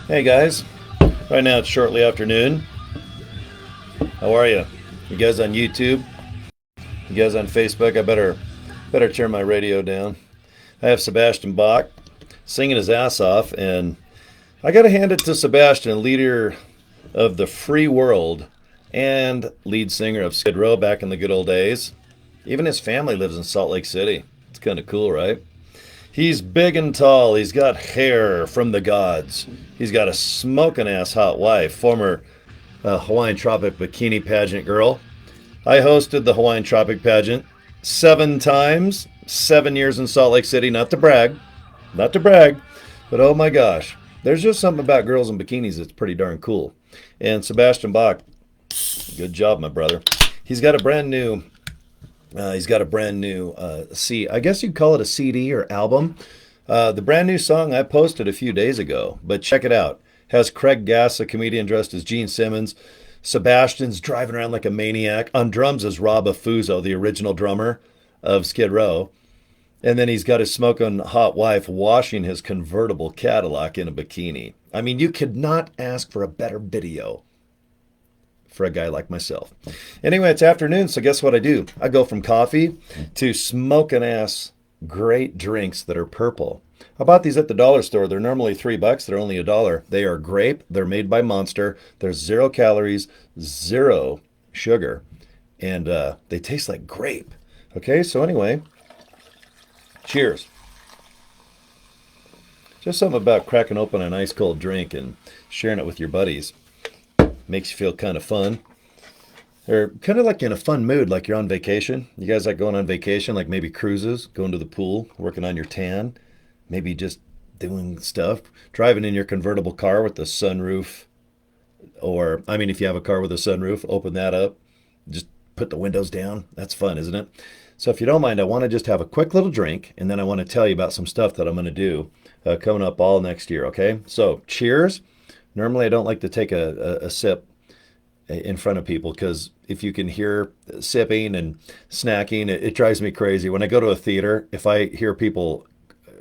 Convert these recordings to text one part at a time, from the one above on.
Hey guys, right now it's shortly after noon. How are you? You guys on YouTube? You guys on Facebook? I better turn my radio down. I have Sebastian Bach singing his ass off, and I gotta hand it to Sebastian, leader of the free world and lead singer of Skid Row back in the good old days. Even his family lives in Salt Lake City. It's kind of cool, right? He's big and tall. He's got hair from the gods. He's got a smoking ass hot wife, former Hawaiian Tropic bikini pageant girl. I hosted the Hawaiian Tropic pageant 7 times, 7 years in Salt Lake City. Not to brag, but oh my gosh, there's just something about girls in bikinis that's pretty darn cool. And Sebastian Bach, good job, my brother. He's got a brand new I guess you'd call it a CD or album. The brand new song I posted a few days ago, but check it out. Has Craig Gass, a comedian dressed as Gene Simmons. Sebastian's driving around like a maniac. On drums is Rob Affuso, the original drummer of Skid Row. And then he's got his smoking hot wife washing his convertible Cadillac in a bikini. I mean, you could not ask for a better video for a guy like myself. Anyway, it's afternoon, so guess what I do? I go from coffee to smoking ass great drinks that are purple. I bought these at the dollar store. They're normally $3. They're only $1. They are grape. They're made by Monster. There's 0 calories, 0 sugar, and they taste like grape. Okay, so anyway, cheers. Just something about cracking open an ice cold drink and sharing it with your buddies. Makes you feel kind of fun. Or kind of like in a fun mood, like you're on vacation. You guys like going on vacation, like maybe cruises, going to the pool, working on your tan, maybe just doing stuff, driving in your convertible car with the sunroof. Or, I mean, if you have a car with a sunroof, open that up, just put the windows down. That's fun, isn't it? So if you don't mind, I want to just have a quick little drink, and then I want to tell you about some stuff that I'm going to do coming up all next year, okay? So cheers. Normally, I don't like to take a sip in front of people because if you can hear sipping and snacking, it drives me crazy. When I go to a theater, if I hear people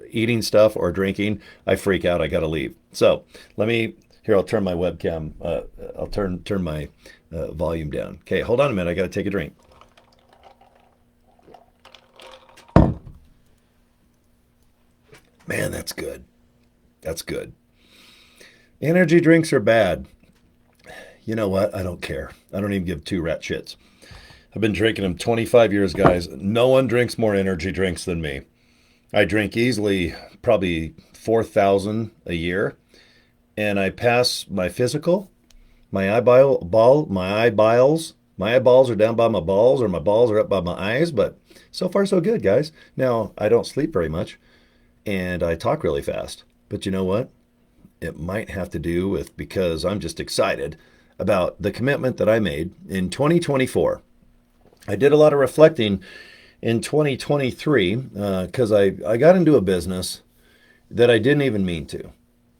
eating stuff or drinking, I freak out. I got to leave. So I'll turn my webcam, I'll turn my volume down. Okay, hold on a minute. I got to take a drink. Man, that's good. That's good. Energy drinks are bad. You know what? I don't care. I don't even give two rat shits. I've been drinking them 25 years, guys. No one drinks more energy drinks than me. I drink easily probably 4,000 a year, and I pass my physical. My eyeballs are down by my balls, or my balls are up by my eyes. But so far, so good, guys. Now I don't sleep very much, and I talk really fast. But you know what? It might have to do with because I'm just excited about the commitment that I made in 2024. I did a lot of reflecting in 2023 because I got into a business that I didn't even mean to.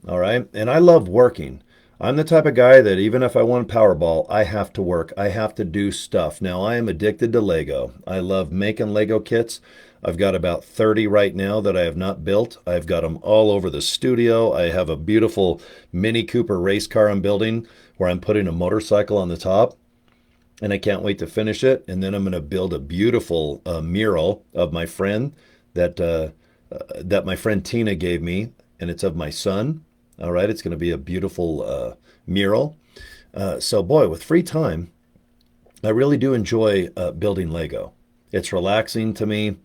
All right. And I love working. I'm the type of guy that even if I won Powerball, I have to work. I have to do stuff. Now, I am addicted to Lego. I love making Lego kits. I've got about 30 right now that I have not built. I've got them all over the studio. I have a beautiful Mini Cooper race car I'm building where I'm putting a motorcycle on the top, and I can't wait to finish it. And then I'm going to build a beautiful mural of my friend that my friend Tina gave me, and it's of my son. All right, it's going to be a beautiful mural. So, boy, with free time, I really do enjoy building Lego. It's relaxing to me.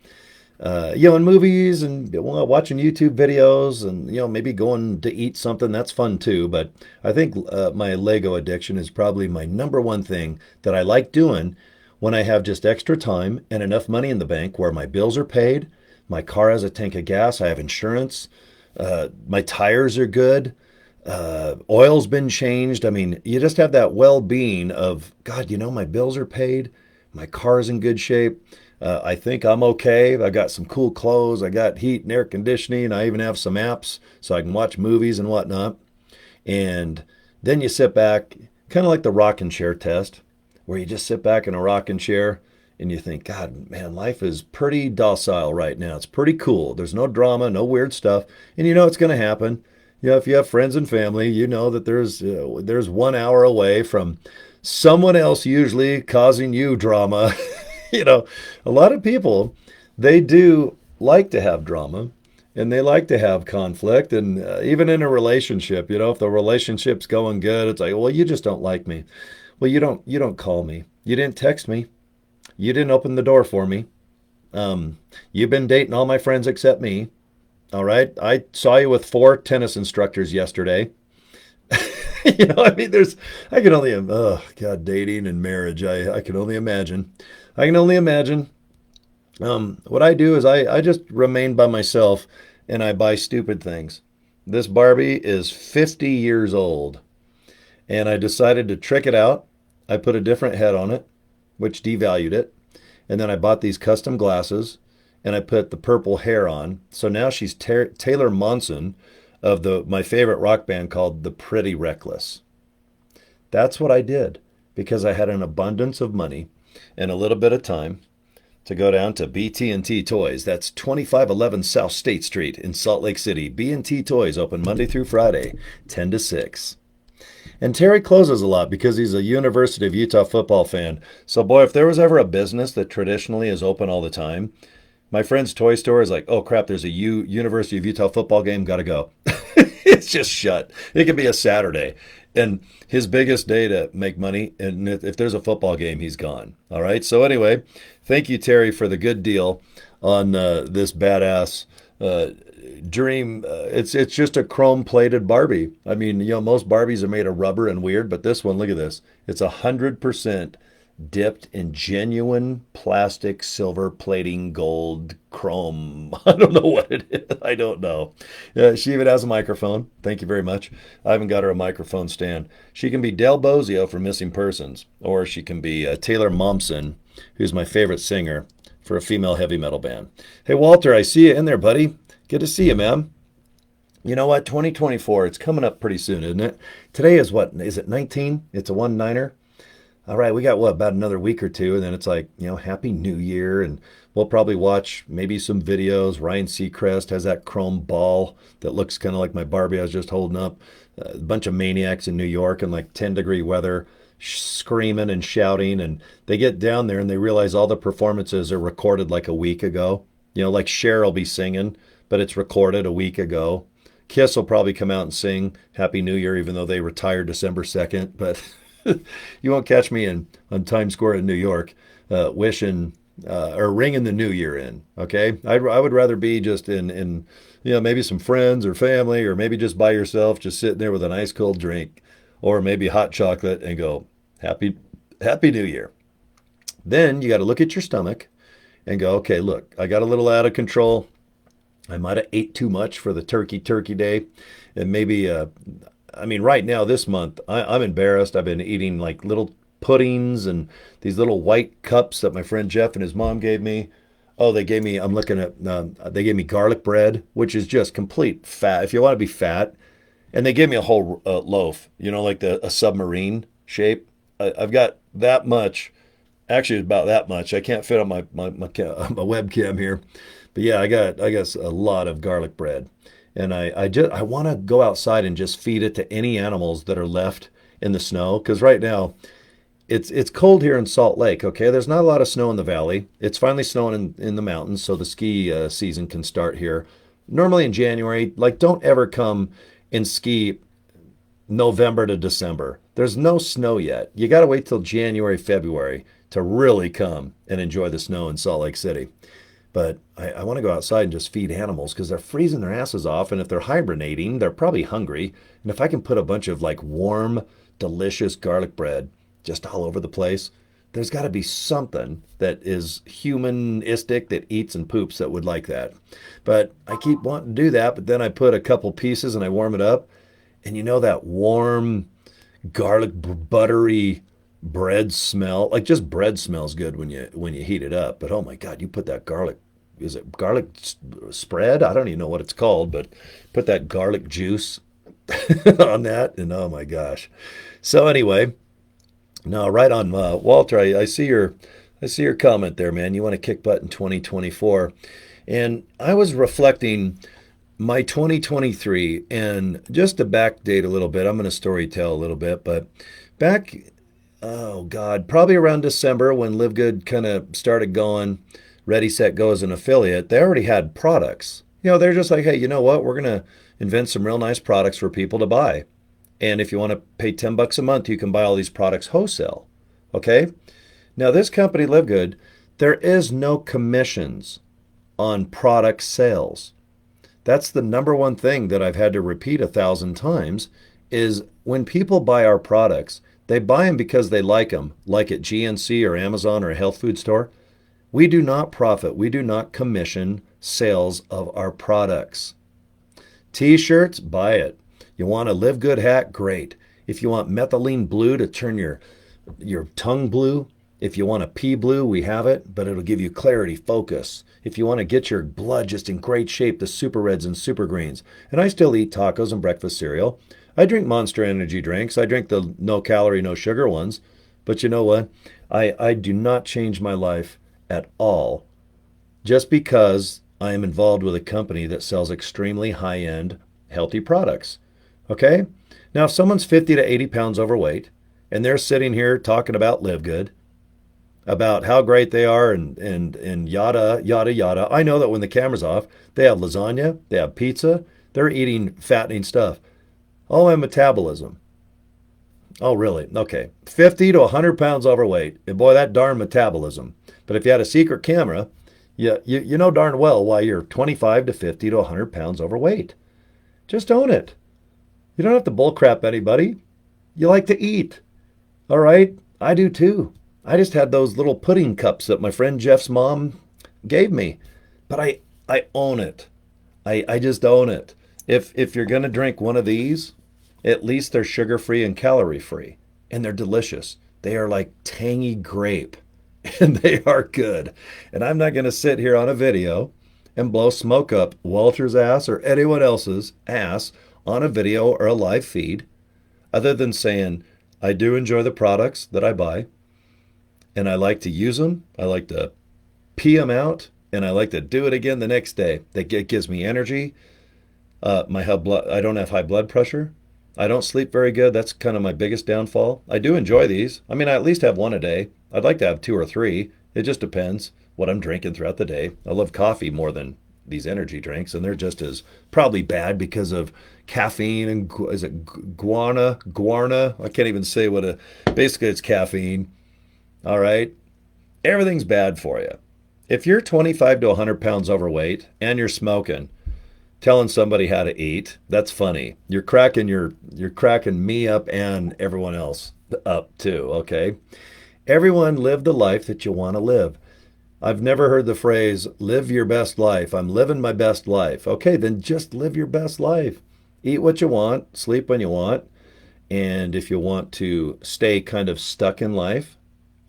In movies and watching YouTube videos and, maybe going to eat something, that's fun too. But I think my Lego addiction is probably my number one thing that I like doing when I have just extra time and enough money in the bank where my bills are paid, my car has a tank of gas, I have insurance, my tires are good, oil's been changed. I mean, you just have that well-being of, God, my bills are paid, my car's in good shape. I think I'm okay. I got some cool clothes. I got heat and air conditioning. I even have some apps so I can watch movies and whatnot. And then you sit back, kind of like the rocking chair test, where you just sit back in a rocking chair and you think, God, man, life is pretty docile right now. It's pretty cool. There's no drama, no weird stuff. And it's going to happen. if you have friends and family, you know that there's 1 hour away from someone else usually causing you drama. you know, a lot of people, they do like to have drama and they like to have conflict. And even in a relationship, if the relationship's going good, it's like, well, you just don't like me. Well, you don't call me. You didn't text me. You didn't open the door for me. You've been dating all my friends except me. All right. I saw you with 4 tennis instructors yesterday. I mean, I can only, oh, God, dating and marriage. I can only imagine. I can only imagine. What I do is I just remain by myself and I buy stupid things. This Barbie is 50 years old and I decided to trick it out. I put a different head on it, which devalued it. And then I bought these custom glasses and I put the purple hair on. So now she's Taylor Momsen of my favorite rock band called The Pretty Reckless. That's what I did because I had an abundance of money and a little bit of time to go down to BT&T Toys. That's 2511 South State Street in Salt Lake City. B&T Toys open Monday through Friday, 10 to 6. And Terry closes a lot because he's a University of Utah football fan. So, boy, if there was ever a business that traditionally is open all the time, my friend's toy store is like, oh, crap, there's a University of Utah football game, got to go. It's just shut. It could be a Saturday. And his biggest day to make money, and if there's a football game, he's gone. All right. So anyway, thank you, Terry, for the good deal on this badass dream. It's just a chrome-plated Barbie. I mean, most Barbies are made of rubber and weird, but this one, look at this. It's 100% dipped in genuine plastic, silver plating, gold, chrome. I don't know what it is. I don't know. She even has a microphone. Thank you very much. I haven't got her a microphone stand. She can be Del Bozio from Missing Persons, or she can be Taylor Momsen, who's my favorite singer for a female heavy metal band. Hey, Walter, I see you in there, buddy. Good to see you, man. You know what? 2024, it's coming up pretty soon, isn't it? Today is what? Is it 19? It's a 1-9er. All right, we got about another week or two, and then it's like, Happy New Year, and we'll probably watch maybe some videos. Ryan Seacrest has that chrome ball that looks kind of like my Barbie I was just holding up. A bunch of maniacs in New York in like 10-degree weather, screaming and shouting, and they get down there and they realize all the performances are recorded like a week ago. Like Cher will be singing, but it's recorded a week ago. Kiss will probably come out and sing Happy New Year, even though they retired December 2nd, but you won't catch me on Times Square in New York wishing or ringing the new year in. Okay, I would rather be just in maybe some friends or family, or maybe just by yourself, just sitting there with an ice cold drink, or maybe hot chocolate, and go Happy New Year. Then you got to look at your stomach and go, okay, look, I got a little out of control. I might have ate too much for the turkey day, and maybe right now, this month, I'm embarrassed. I've been eating like little puddings and these little white cups that my friend Jeff and his mom gave me. Oh, they gave me, they gave me garlic bread, which is just complete fat. If you want to be fat. And they gave me a whole loaf, like a submarine shape. I've got that much. Actually, it's about that much. I can't fit on my webcam here. But yeah, I got a lot of garlic bread. And I want to go outside and just feed it to any animals that are left in the snow. Because right now, it's cold here in Salt Lake, okay? There's not a lot of snow in the valley. It's finally snowing in the mountains, so the ski season can start here. Normally in January, don't ever come and ski November to December. There's no snow yet. You got to wait till January, February to really come and enjoy the snow in Salt Lake City. But I want to go outside and just feed animals because they're freezing their asses off. And if they're hibernating, they're probably hungry. And if I can put a bunch of warm, delicious garlic bread just all over the place, there's got to be something that is humanistic that eats and poops that would like that. But I keep wanting to do that. But then I put a couple pieces and I warm it up. And that warm, garlic, buttery bread smell, just bread smells good when you heat it up. But oh my God, you put that garlic, is it garlic spread? I don't even know what it's called, but put that garlic juice on that, and oh my gosh. So anyway, no, right on, Walter. I see your comment there, man. You want to kick butt in 2024, and I was reflecting my 2023, and just to backdate a little bit, I'm going to story tell a little bit, but back, oh God, probably around December when Live Good kind of started going, Ready, Set, Go as an affiliate, they already had products. They're just like, hey, you know what? We're going to invent some real nice products for people to buy. And if you want to pay $10 a month, you can buy all these products wholesale. Okay? Now, this company, Live Good, there is no commissions on product sales. That's the number one thing that I've had to repeat 1,000 times is when people buy our products, they buy them because they like them, like at GNC or Amazon or a health food store. We do not profit. We do not commission sales of our products. T-shirts, buy it. You want a Live Good hat? Great. If you want methylene blue to turn your tongue blue, if you want a pea blue, we have it, but it'll give you clarity, focus. If you want to get your blood just in great shape, the super reds and super greens. And I still eat tacos and breakfast cereal. I drink Monster energy drinks. I drink the no calorie, no sugar ones. But you know what? I do not change my life at all just because I am involved with a company that sells extremely high-end healthy products. Okay? Now, if someone's 50 to 80 pounds overweight and they're sitting here talking about Live Good, about how great they are and yada, yada, yada. I know that when the camera's off, they have lasagna, they have pizza, they're eating fattening stuff. Oh, my metabolism. Oh, really? Okay. 50 to 100 pounds overweight. And boy, that darn metabolism. But if you had a secret camera, you know darn well why you're 25 to 50 to 100 pounds overweight. Just own it. You don't have to bullcrap anybody. You like to eat. All right? I do too. I just had those little pudding cups that my friend Jeff's mom gave me. But I own it. I just own it. If you're going to drink one of these, at least they're sugar-free and calorie-free. And they're delicious. They are like tangy grape. And they are good. And I'm not going to sit here on a video and blow smoke up Walter's ass or anyone else's ass on a video or a live feed, other than saying, I do enjoy the products that I buy. And I like to use them. I like to pee them out, and I like to do it again the next day. It gives me energy. I don't have high blood pressure. I don't sleep very good. That's kind of my biggest downfall. I do enjoy these. I mean, I at least have one a day. I'd like to have 2 or 3. It just depends what I'm drinking throughout the day. I love coffee more than these energy drinks, and they're just as probably bad because of caffeine and is it guarana? I can't even say basically it's caffeine. All right. Everything's bad for you. If you're 25 to 100 pounds overweight and you're smoking, telling somebody how to eat, that's funny. You're cracking me up and everyone else up too, okay? Everyone live the life that you want to live. I've never heard the phrase, live your best life. I'm living my best life. Okay, then just live your best life. Eat what you want, sleep when you want, and if you want to stay kind of stuck in life,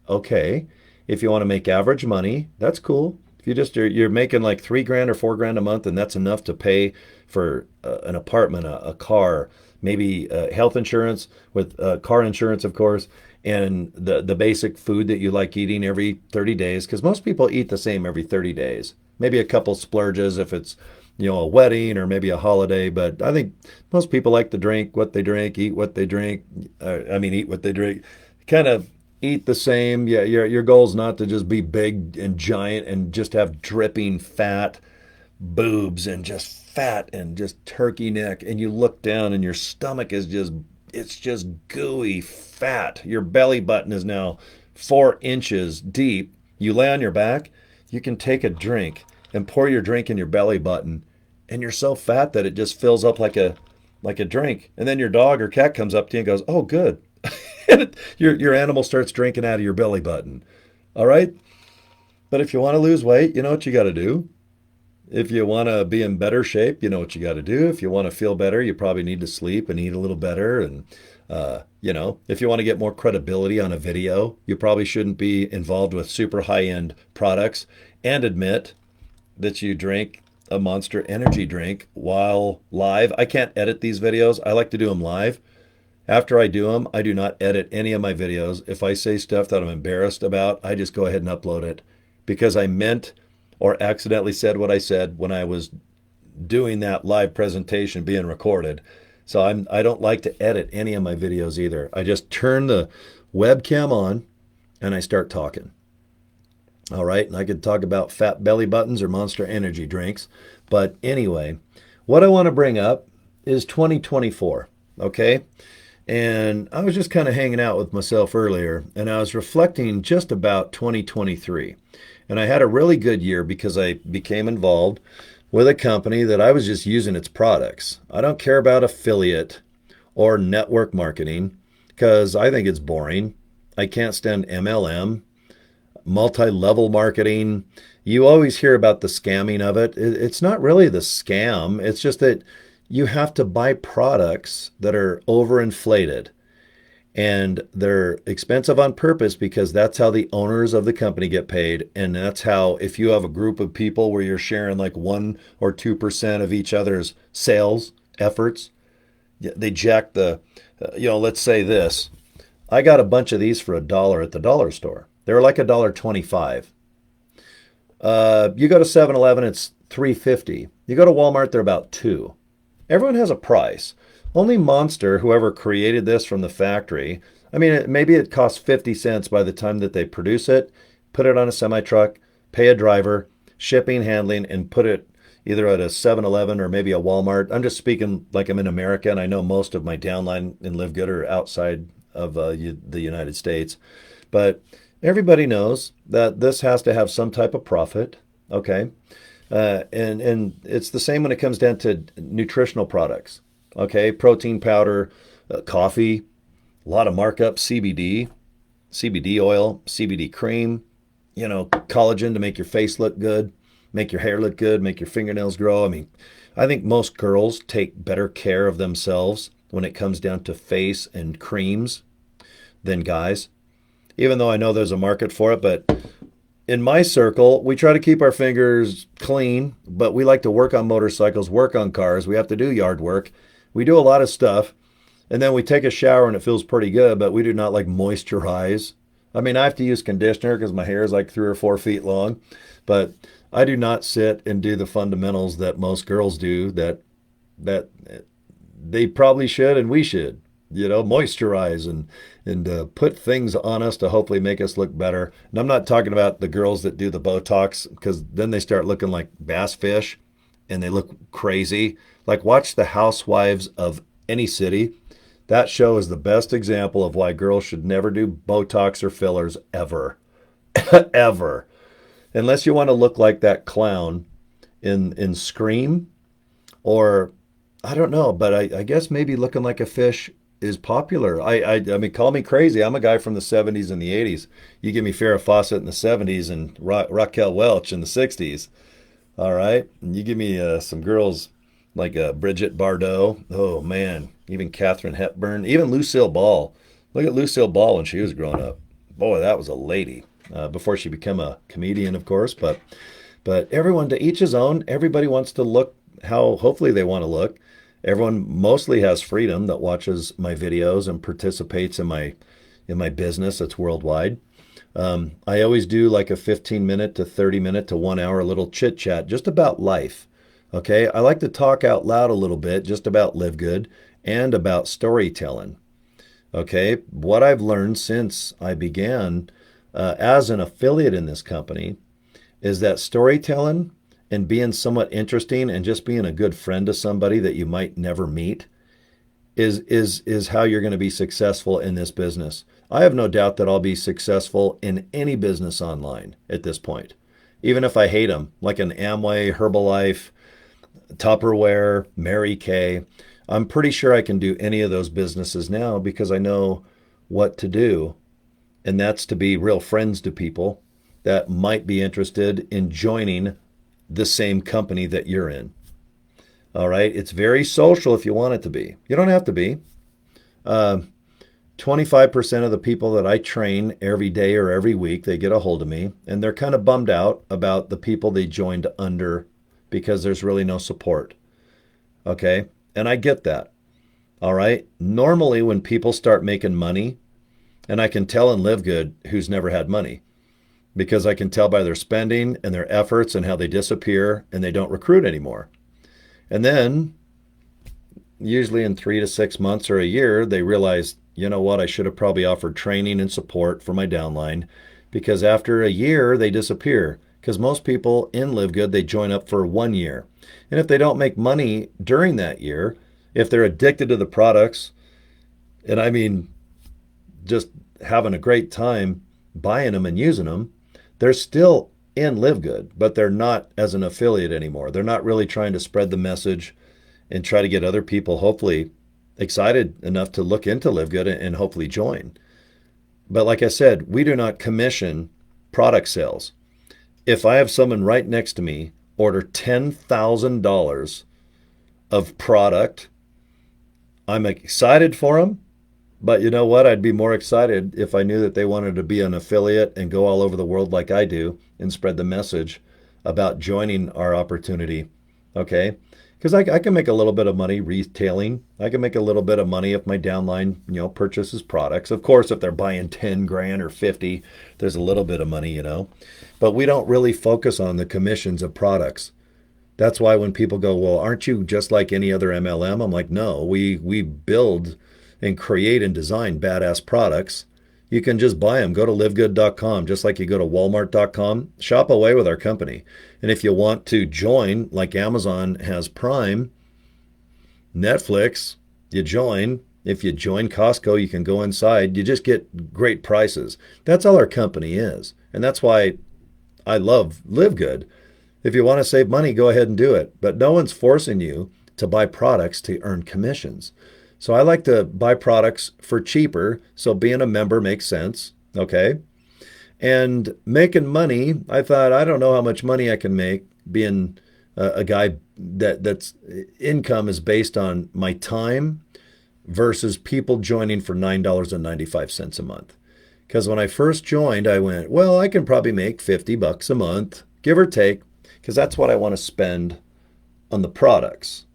okay. If you want to make average money, that's cool. If you're making like $3,000 or $4,000 a month, and that's enough to pay for an apartment, a car, maybe health insurance with car insurance, of course, and the basic food that you like eating every 30 days, because most people eat the same every 30 days. Maybe a couple splurges if it's a wedding or maybe a holiday, but I think most people like to drink what they drink, eat what they drink. Eat what they drink. Kind of eat the same. Yeah, your goal is not to just be big and giant and just have dripping fat boobs and just fat and just turkey neck, and you look down and your stomach is just gooey fat. Your belly button is now 4 inches deep. You lay on your back, you can take a drink and pour your drink in your belly button, and you're so fat that it just fills up like a drink. And then your dog or cat comes up to you and goes, "Oh, good." And your animal starts drinking out of your belly button. All right? But if you want to lose weight, you know what you got to do. If you want to be in better shape, you know what you got to do. If you want to feel better, you probably need to sleep and eat a little better. And, if you want to get more credibility on a video, you probably shouldn't be involved with super high-end products and admit that you drink a Monster energy drink while live. I can't edit these videos. I like to do them live. After I do them, I do not edit any of my videos. If I say stuff that I'm embarrassed about, I just go ahead and upload it because I meant or accidentally said what I said when I was doing that live presentation being recorded. So I don't like to edit any of my videos either. I just turn the webcam on and I start talking. All right, and I could talk about fat belly buttons or Monster Energy drinks. But anyway, what I want to bring up is 2024, okay? And I was just kind of hanging out with myself earlier, and I was reflecting just about 2023. And I had a really good year because I became involved with a company that I was just using its products. I don't care about affiliate or network marketing because I think it's boring. I can't stand MLM, multi-level marketing. You always hear about the scamming of it. It's not really the scam. It's just that you have to buy products that are overinflated and they're expensive on purpose because that's how the owners of the company get paid. And that's how, if you have a group of people where you're sharing like 1 or 2% of each other's sales efforts, they jack the, let's say this. I got a bunch of these for $1 at the dollar store. They're like $1.25. You go to 7-Eleven, it's $3.50. You go to Walmart, they're about $2. Everyone has a price. Only Monster, whoever created this from the factory, I mean, maybe it costs 50 cents by the time that they produce it, put it on a semi-truck, pay a driver, shipping, handling, and put it either at a 7-Eleven or maybe a Walmart. I'm just speaking like I'm in America, and I know most of my downline in LiveGood are outside of the United States. But everybody knows that this has to have some type of profit, okay? And it's the same when it comes down to nutritional products, okay? Protein powder, coffee, a lot of markup, CBD oil, CBD cream, collagen to make your face look good, make your hair look good, make your fingernails grow. I mean, I think most girls take better care of themselves when it comes down to face and creams than guys, even though I know there's a market for it. But in my circle, we try to keep our fingers clean, but we like to work on motorcycles, work on cars. We have to do yard work. We do a lot of stuff. And then we take a shower and it feels pretty good, but we do not like moisturize. I mean, I have to use conditioner because my hair is like 3 or 4 feet long, but I do not sit and do the fundamentals that most girls do that they probably should and we should, moisturize and put things on us to hopefully make us look better. And I'm not talking about the girls that do the Botox because then they start looking like bass fish and they look crazy. Like watch the Housewives of any city. That show is the best example of why girls should never do Botox or fillers ever. Ever. Unless you want to look like that clown in Scream, or I don't know, but I guess maybe looking like a fish is popular. I mean, call me crazy. I'm a guy from the 70s and the 80s. You give me Farrah Fawcett in the 70s and Raquel Welch in the 60s. All right. And you give me some girls like Bridget Bardot. Oh, man. Even Katharine Hepburn. Even Lucille Ball. Look at Lucille Ball when she was growing up. Boy, that was a lady. Before she became a comedian, of course. But everyone, to each his own. Everybody wants to look how hopefully they want to look. Everyone mostly has freedom that watches my videos and participates in my business that's worldwide. I always do like a 15-minute to 30-minute to 1 hour little chit chat just about life. Okay, I like to talk out loud a little bit just about Live Good and about storytelling. Okay, what I've learned since I began as an affiliate in this company is that storytelling and being somewhat interesting and just being a good friend to somebody that you might never meet is how you're going to be successful in this business. I have no doubt that I'll be successful in any business online at this point, even if I hate them, like an Amway, Herbalife, Tupperware, Mary Kay. I'm pretty sure I can do any of those businesses now because I know what to do, and that's to be real friends to people that might be interested in joining the same company that you're in. All right. It's very social if you want it to be. You don't have to be. 25% of the people that I train every day or every week, they get a hold of me and they're kind of bummed out about the people they joined under because there's really no support. Okay. And I get that. All right. Normally when people start making money, and I can tell in Live Good who's never had money, because I can tell by their spending and their efforts and how they disappear and they don't recruit anymore. And then, usually in 3 to 6 months or a year, they realize, you know what, I should have probably offered training and support for my downline, because after a year, they disappear. Because most people in Live Good, they join up for 1 year. And if they don't make money during that year, if they're addicted to the products, and I mean, just having a great time buying them and using them, they're still in Live Good, but they're not as an affiliate anymore. They're not really trying to spread the message and try to get other people hopefully excited enough to look into Live Good and hopefully join. But like I said, we do not commission product sales. If I have someone right next to me order $10,000 of product, I'm excited for them. But you know what? I'd be more excited if I knew that they wanted to be an affiliate and go all over the world like I do and spread the message about joining our opportunity. Okay? Because I can make a little bit of money retailing. I can make a little bit of money if my downline, purchases products. Of course, if they're buying 10 grand or 50, there's a little bit of money, But we don't really focus on the commissions of products. That's why when people go, well, aren't you just like any other MLM? I'm like, no, we build and create and design badass products. You can just buy them. Go to livegood.com, just like you go to walmart.com. Shop away with our company. And if you want to join, like Amazon has Prime, Netflix, you join. If you join Costco, you can go inside. You just get great prices. That's all our company is. And that's why I love Live Good. If you want to save money, go ahead and do it. But no one's forcing you to buy products to earn commissions. So I like to buy products for cheaper, so being a member makes sense, okay? And making money, I thought, I don't know how much money I can make being a guy that's income is based on my time versus people joining for $9.95 a month. Because when I first joined, I went, well, I can probably make $50 a month, give or take, because that's what I want to spend on the products.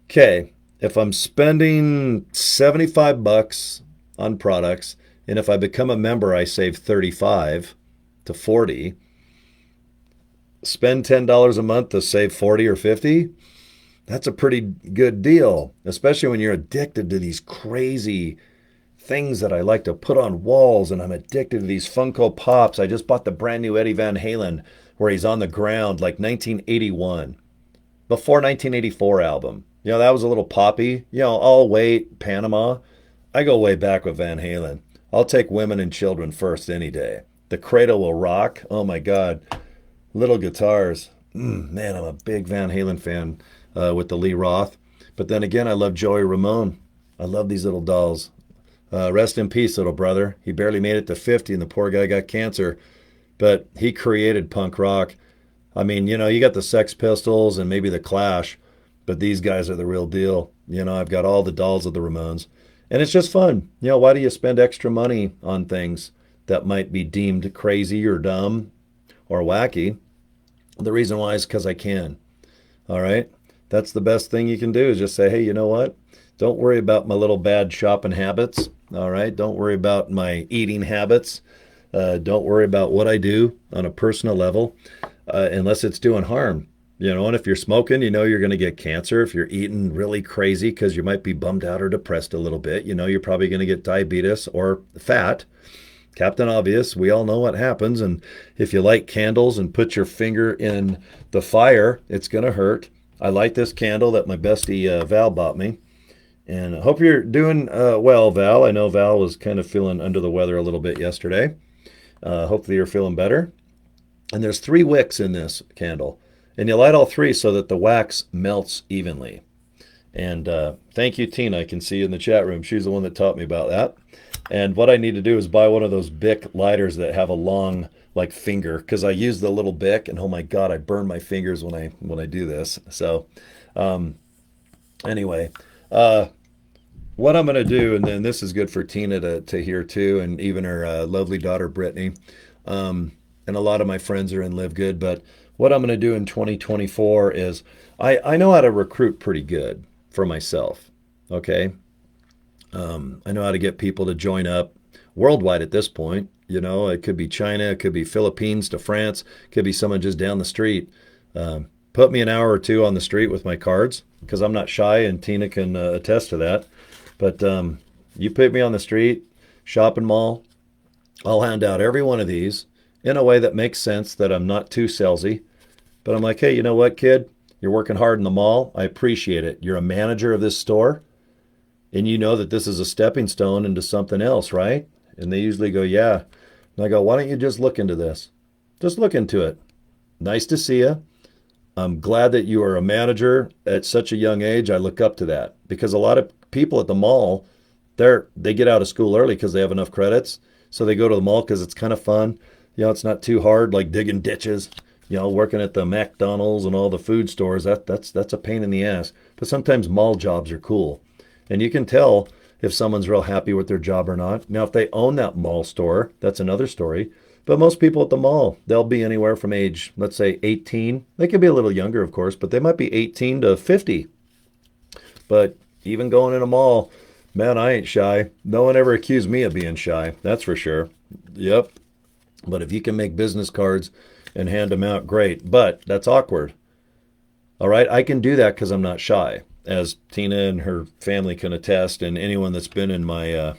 Okay. If I'm spending $75 on products, and if I become a member, I save 35 to 40, spend $10 a month to save 40 or 50, that's a pretty good deal, especially when you're addicted to these crazy things that I like to put on walls, and I'm addicted to these Funko Pops. I just bought the brand new Eddie Van Halen where he's on the ground, like 1981, before 1984 album. That was a little poppy. I'll wait, Panama. I go way back with Van Halen. I'll take women and children first any day. The Cradle Will Rock. Oh my God. Little guitars. Man, I'm a big Van Halen fan with the Lee Roth. But then again, I love Joey Ramone. I love these little dolls. Rest in peace, little brother. He barely made it to 50 and the poor guy got cancer. But he created punk rock. I mean, you got the Sex Pistols and maybe the Clash. But these guys are the real deal. I've got all the dolls of the Ramones. And it's just fun. Why do you spend extra money on things that might be deemed crazy or dumb or wacky? The reason why is because I can. All right? That's the best thing you can do is just say, hey, you know what? Don't worry about my little bad shopping habits. All right? Don't worry about my eating habits. Don't worry about what I do on a personal level unless it's doing harm. And if you're smoking, you're going to get cancer. If you're eating really crazy because you might be bummed out or depressed a little bit, you're probably going to get diabetes or fat. Captain Obvious, we all know what happens. And if you light candles and put your finger in the fire, it's going to hurt. I light this candle that my bestie Val bought me. And I hope you're doing well, Val. I know Val was kind of feeling under the weather a little bit yesterday. Hopefully you're feeling better. And there's 3 wicks in this candle. And you light all 3 so that the wax melts evenly. And thank you, Tina. I can see you in the chat room. She's the one that taught me about that. And what I need to do is buy one of those Bic lighters that have a long, finger, because I use the little Bic, and oh my God, I burn my fingers when I do this. So, anyway, what I'm going to do, and then this is good for Tina to hear too, and even her lovely daughter Brittany, and a lot of my friends are in Live Good, but what I'm going to do in 2024 is I know how to recruit pretty good for myself, okay? I know how to get people to join up worldwide at this point. It could be China, it could be Philippines to France, it could be someone just down the street. put me an hour or two on the street with my cards because I'm not shy, and Tina can attest to that. But you put me on the street, shopping mall, I'll hand out every one of these in a way that makes sense, that I'm not too salesy. But I'm like, hey, you know what, kid? You're working hard in the mall. I appreciate it. You're a manager of this store, and you know that this is a stepping stone into something else, right? And they usually go, yeah. And I go, why don't you just look into this? Just look into it. Nice to see you. I'm glad that you are a manager at such a young age. I look up to that because a lot of people at the mall, they get out of school early because they have enough credits. So they go to the mall because it's kind of fun. It's not too hard, like digging ditches, working at the McDonald's and all the food stores. That's a pain in the ass. But sometimes mall jobs are cool. And you can tell if someone's real happy with their job or not. Now, if they own that mall store, that's another story. But most people at the mall, they'll be anywhere from age, let's say 18. They could be a little younger, of course, but they might be 18 to 50. But even going in a mall, man, I ain't shy. No one ever accused me of being shy. That's for sure. Yep. But if you can make business cards and hand them out, great. But that's awkward. All right. I can do that because I'm not shy, as Tina and her family can attest, and anyone that's been in my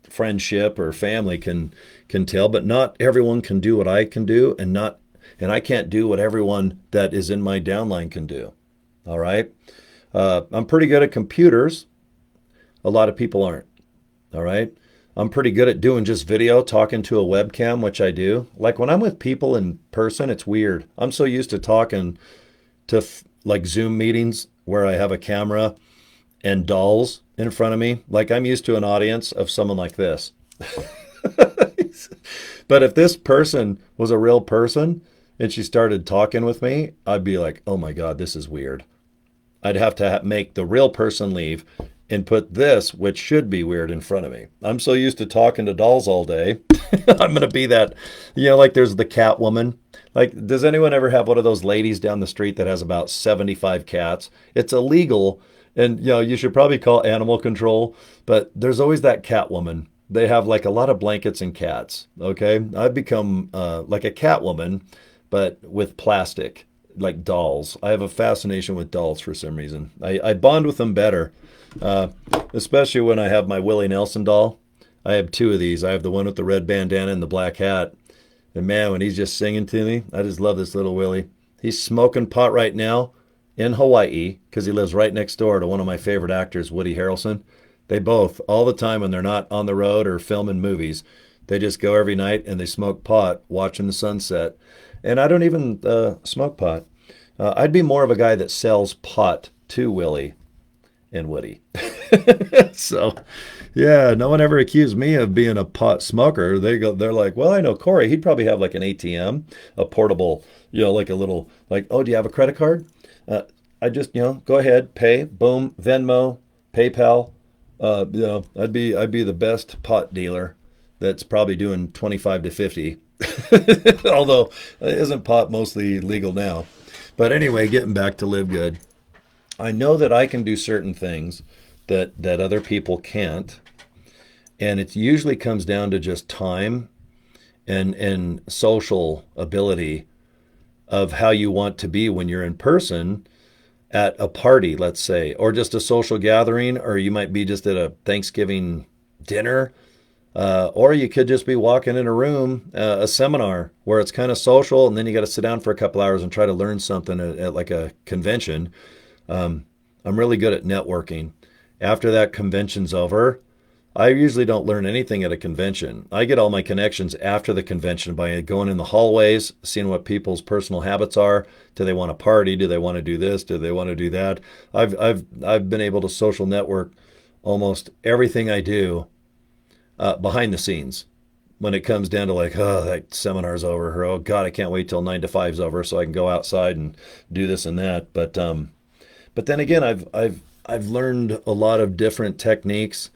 friendship or family can tell. But not everyone can do what I can do, and I can't do what everyone that is in my downline can do. All right. I'm pretty good at computers. A lot of people aren't. All right. I'm pretty good at doing just video, talking to a webcam, which I do. Like when I'm with people in person, it's weird. I'm so used to talking to like Zoom meetings where I have a camera and dolls in front of me. Like I'm used to an audience of someone like this. But if this person was a real person and she started talking with me, I'd be like, oh my God, this is weird. I'd have to make the real person leave and put this, which should be weird, in front of me. I'm so used to talking to dolls all day. I'm going to be that, like there's the cat woman. Like, does anyone ever have one of those ladies down the street that has about 75 cats? It's illegal. And, you should probably call animal control. But there's always that cat woman. They have like a lot of blankets and cats. Okay. I've become like a cat woman, but with plastic, like dolls. I have a fascination with dolls for some reason. I bond with them better. Especially when I have my Willie Nelson doll. I have two of these. I have the one with the red bandana and the black hat. And man, when he's just singing to me, I just love this little Willie. He's smoking pot right now in Hawaii because he lives right next door to one of my favorite actors, Woody Harrelson. They both, all the time when they're not on the road or filming movies, they just go every night and they smoke pot watching the sunset. And I don't even smoke pot. I'd be more of a guy that sells pot to Willie and Woody. So, yeah, no one ever accused me of being a pot smoker. They're like, well, I know Cory. He'd probably have like an ATM, a portable, like a little, like, oh, do you have a credit card? I just, go ahead, pay, boom, Venmo, PayPal. I'd be the best pot dealer that's probably doing 25 to 50. Although, isn't pot mostly legal now? But anyway, getting back to Live Good. I know that I can do certain things that other people can't. And it usually comes down to just time and social ability of how you want to be when you're in person at a party, let's say, or just a social gathering, or you might be just at a Thanksgiving dinner, or you could just be walking in a room, a seminar where it's kind of social, and then you got to sit down for a couple hours and try to learn something at like a convention. I'm really good at networking. After that convention's over, I usually don't learn anything at a convention. I get all my connections after the convention by going in the hallways, seeing what people's personal habits are. Do they want to party? Do they want to do this? Do they want to do that? I've been able to social network almost everything I do behind the scenes. When it comes down to like, oh, that seminar's over, or oh God, I can't wait till 9 to 5's over so I can go outside and do this and that. But then again, I've learned a lot of different techniques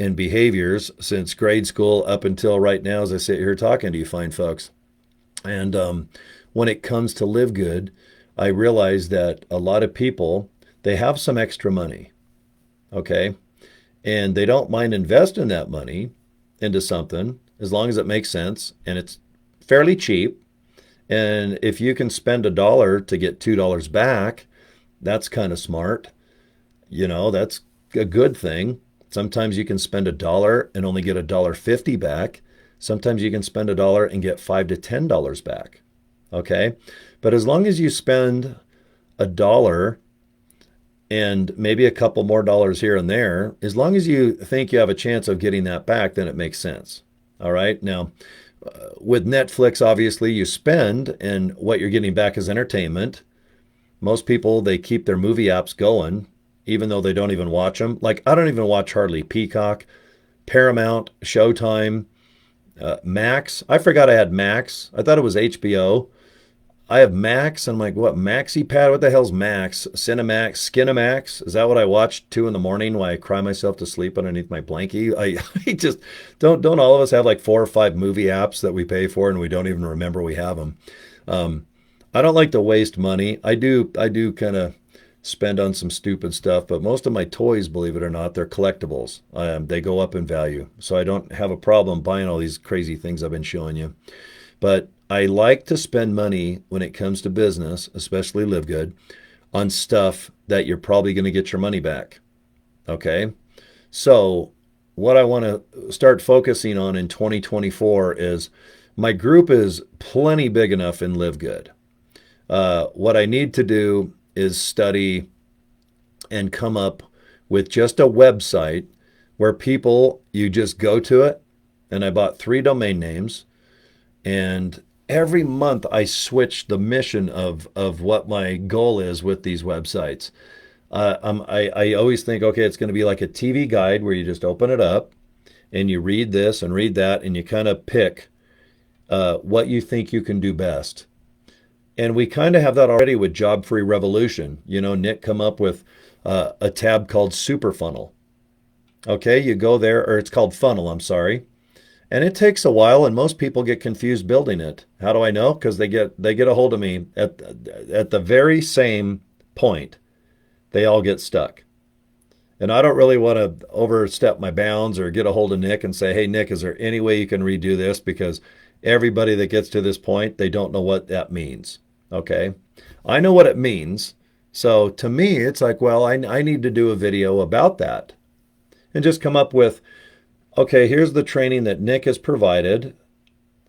and behaviors since grade school up until right now as I sit here talking to you fine folks. And when it comes to Live Good, I realize that a lot of people, they have some extra money, okay? And they don't mind investing that money into something as long as it makes sense and it's fairly cheap And if you can spend $1 to get $2 back, that's kind of smart. That's a good thing. Sometimes you can spend $1 and only get $1.50 back. Sometimes you can spend $1 and get $5 to $10 back. Okay. But as long as you spend $1 and maybe a couple more dollars here and there, as long as you think you have a chance of getting that back, then it makes sense. All right. Now, with Netflix, obviously you spend and what you're getting back is entertainment. Most people, they keep their movie apps going, even though they don't even watch them. Like, I don't even watch hardly Peacock, Paramount, Showtime, Max. I forgot I had Max. I thought it was HBO. I have Max. I'm like, what, MaxiPad? What the hell's Max? Cinemax? Skinemax? Is that what I watch 2 in the morning while I cry myself to sleep underneath my blankie? I just don't all of us have like 4 or 5 movie apps that we pay for and we don't even remember we have them. I don't like to waste money. I do kind of spend on some stupid stuff, but most of my toys, believe it or not, they're collectibles. They go up in value. So I don't have a problem buying all these crazy things I've been showing you. But I like to spend money when it comes to business, especially LiveGood, on stuff that you're probably going to get your money back. Okay? So what I want to start focusing on in 2024 is my group is plenty big enough in LiveGood. What I need to do is study and come up with just a website where you just go to it. And I bought 3 domain names. And every month I switch the mission of what my goal is with these websites. I always think, okay, it's going to be like a TV guide where you just open it up and you read this and read that and you kind of pick what you think you can do best. And we kind of have that already with Job Free Revolution. Nick come up with a tab called Super Funnel. Okay, you go there, or it's called Funnel, I'm sorry. And it takes a while, and most people get confused building it. How do I know? Because they get a hold of me at the very same point. They all get stuck. And I don't really want to overstep my bounds or get a hold of Nick and say, hey, Nick, is there any way you can redo this? Because everybody that gets to this point, they don't know what that means. Okay? I know what it means. So to me, it's like, well, I need to do a video about that and just come up with, okay, here's the training that Nick has provided.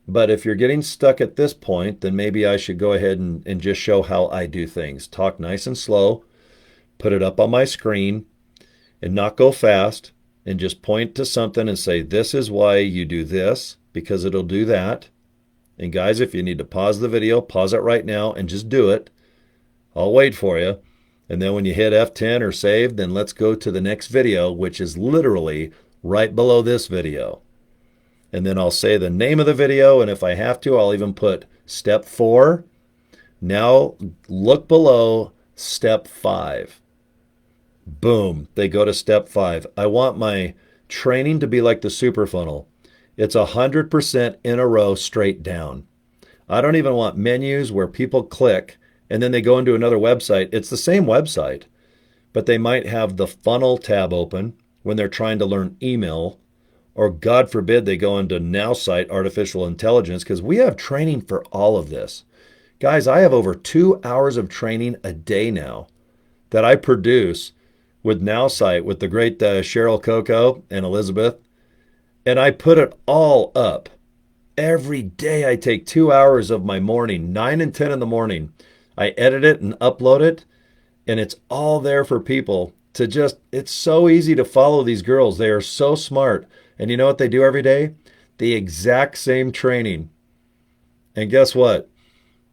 But if you're getting stuck at this point, then maybe I should go ahead and just show how I do things. Talk nice and slow, put it up on my screen, and not go fast, and just point to something and say, this is why you do this, because it'll do that. And guys, if you need to pause the video, pause it right now and just do it. I'll wait for you. And then when you hit F10 or save, then let's go to the next video, which is literally right below this video. And then I'll say the name of the video, and if I have to, I'll even put step 4. Now look below step 5. Boom, they go to step 5. I want my training to be like the super funnel. It's 100% in a row straight down. I don't even want menus where people click and then they go into another website. It's the same website, but they might have the funnel tab open when they're trying to learn email, or God forbid they go into Nowsite artificial intelligence, because we have training for all of this. Guys, I have over 2 hours of training a day now that I produce with Nowsite with the great Cheryl Coco and Elizabeth, and I put it all up. Every day I take 2 hours of my morning, 9 and 10 in the morning. I edit it and upload it, and it's all there for people to just, it's so easy to follow these girls. They are so smart. And you know what they do every day? The exact same training. And guess what?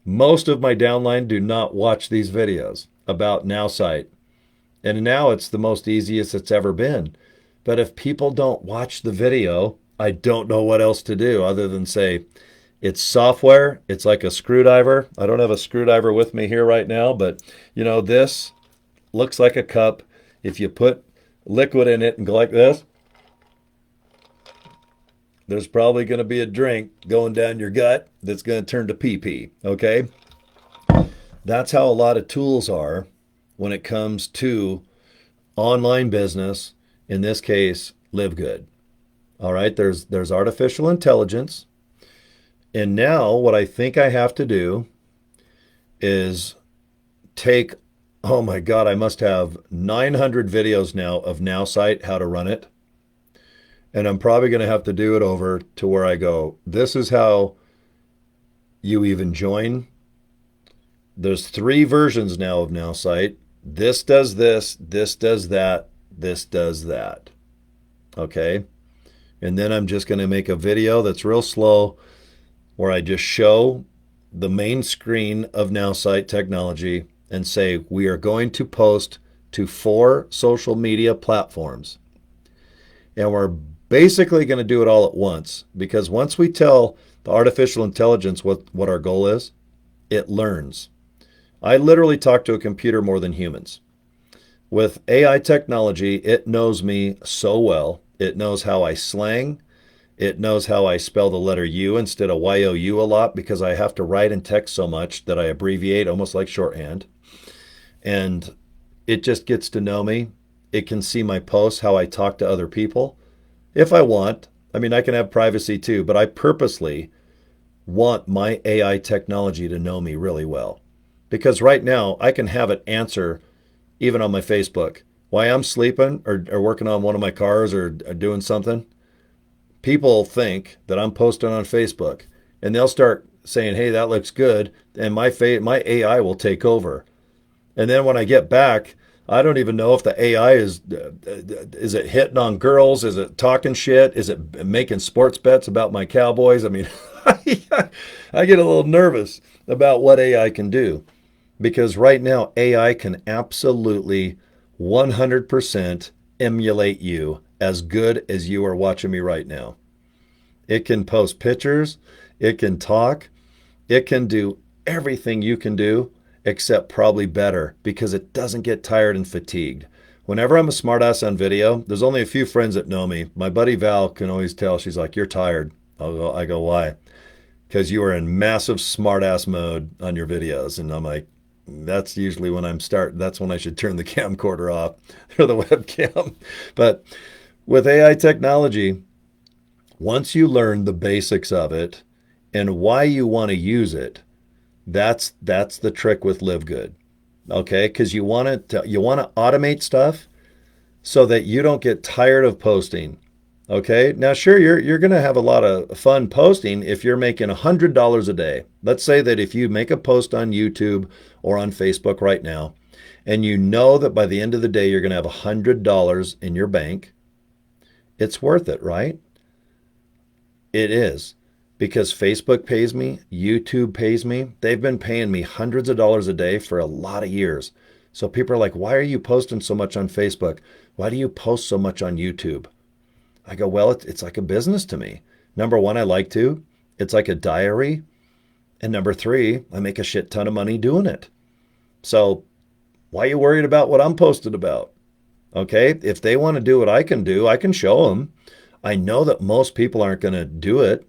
Most of my downline do not watch these videos about Nowsite. And now it's the most easiest it's ever been. But if people don't watch the video, I don't know what else to do other than say, it's software. It's like a screwdriver. I don't have a screwdriver with me here right now, but this looks like a cup. If you put liquid in it and go like this, there's probably going to be a drink going down your gut that's going to turn to pee-pee, okay? That's how a lot of tools are when it comes to online business, in this case, LiveGood. All right, there's artificial intelligence, And now what I think I have to do is take, oh my God, I must have 900 videos now of Nowsite, how to run it. And I'm probably going to have to do it over to where I go, this is how you even join. There's 3 versions now of Nowsite. This does this does that, this does that. Okay. And then I'm just going to make a video that's real slow where I just show the main screen of Nowsite Technology and say, we are going to post to 4 social media platforms. And we're basically going to do it all at once, because once we tell the artificial intelligence what our goal is, it learns. I literally talk to a computer more than humans. With AI technology, it knows me so well. It knows how I slang. It knows how I spell the letter U instead of YOU a lot, because I have to write and text so much that I abbreviate almost like shorthand. And it just gets to know me. It can see my posts, how I talk to other people. If I want, I mean, I can have privacy too, but I purposely want my AI technology to know me really well. Because right now, I can have it answer, even on my Facebook, why I'm sleeping or working on one of my cars or doing something. People think that I'm posting on Facebook, and they'll start saying, hey, that looks good, and my AI will take over. And then when I get back, I don't even know if the AI is it hitting on girls? Is it talking shit? Is it making sports bets about my Cowboys? I mean, I get a little nervous about what AI can do, because right now AI can absolutely 100% emulate you as good as you are watching me right now. It can post pictures. It can talk. It can do everything you can do, except probably better, because it doesn't get tired and fatigued. Whenever I'm a smartass on video, there's only a few friends that know me. My buddy Val can always tell. She's like, you're tired. I go, why? Because you are in massive smartass mode on your videos. And I'm like, that's usually when that's when I should turn the camcorder off or the webcam. But with AI technology, once you learn the basics of it and why you want to use it, that's the trick with LiveGood. Okay? Because you want to automate stuff so that you don't get tired of posting. Okay? Now, sure, you're going to have a lot of fun posting if you're making $100 a day. Let's say that if you make a post on YouTube or on Facebook right now, and you know that by the end of the day you're going to have $100 in your bank, it's worth it, right? It is. Because Facebook pays me, YouTube pays me. They've been paying me hundreds of dollars a day for a lot of years. So people are like, why are you posting so much on Facebook? Why do you post so much on YouTube? I go, well, it's like a business to me. Number one, I like to. It's like a diary. And number 3, I make a shit ton of money doing it. So why are you worried about what I'm posted about? Okay, if they want to do what I can do, I can show them. I know that most people aren't going to do it.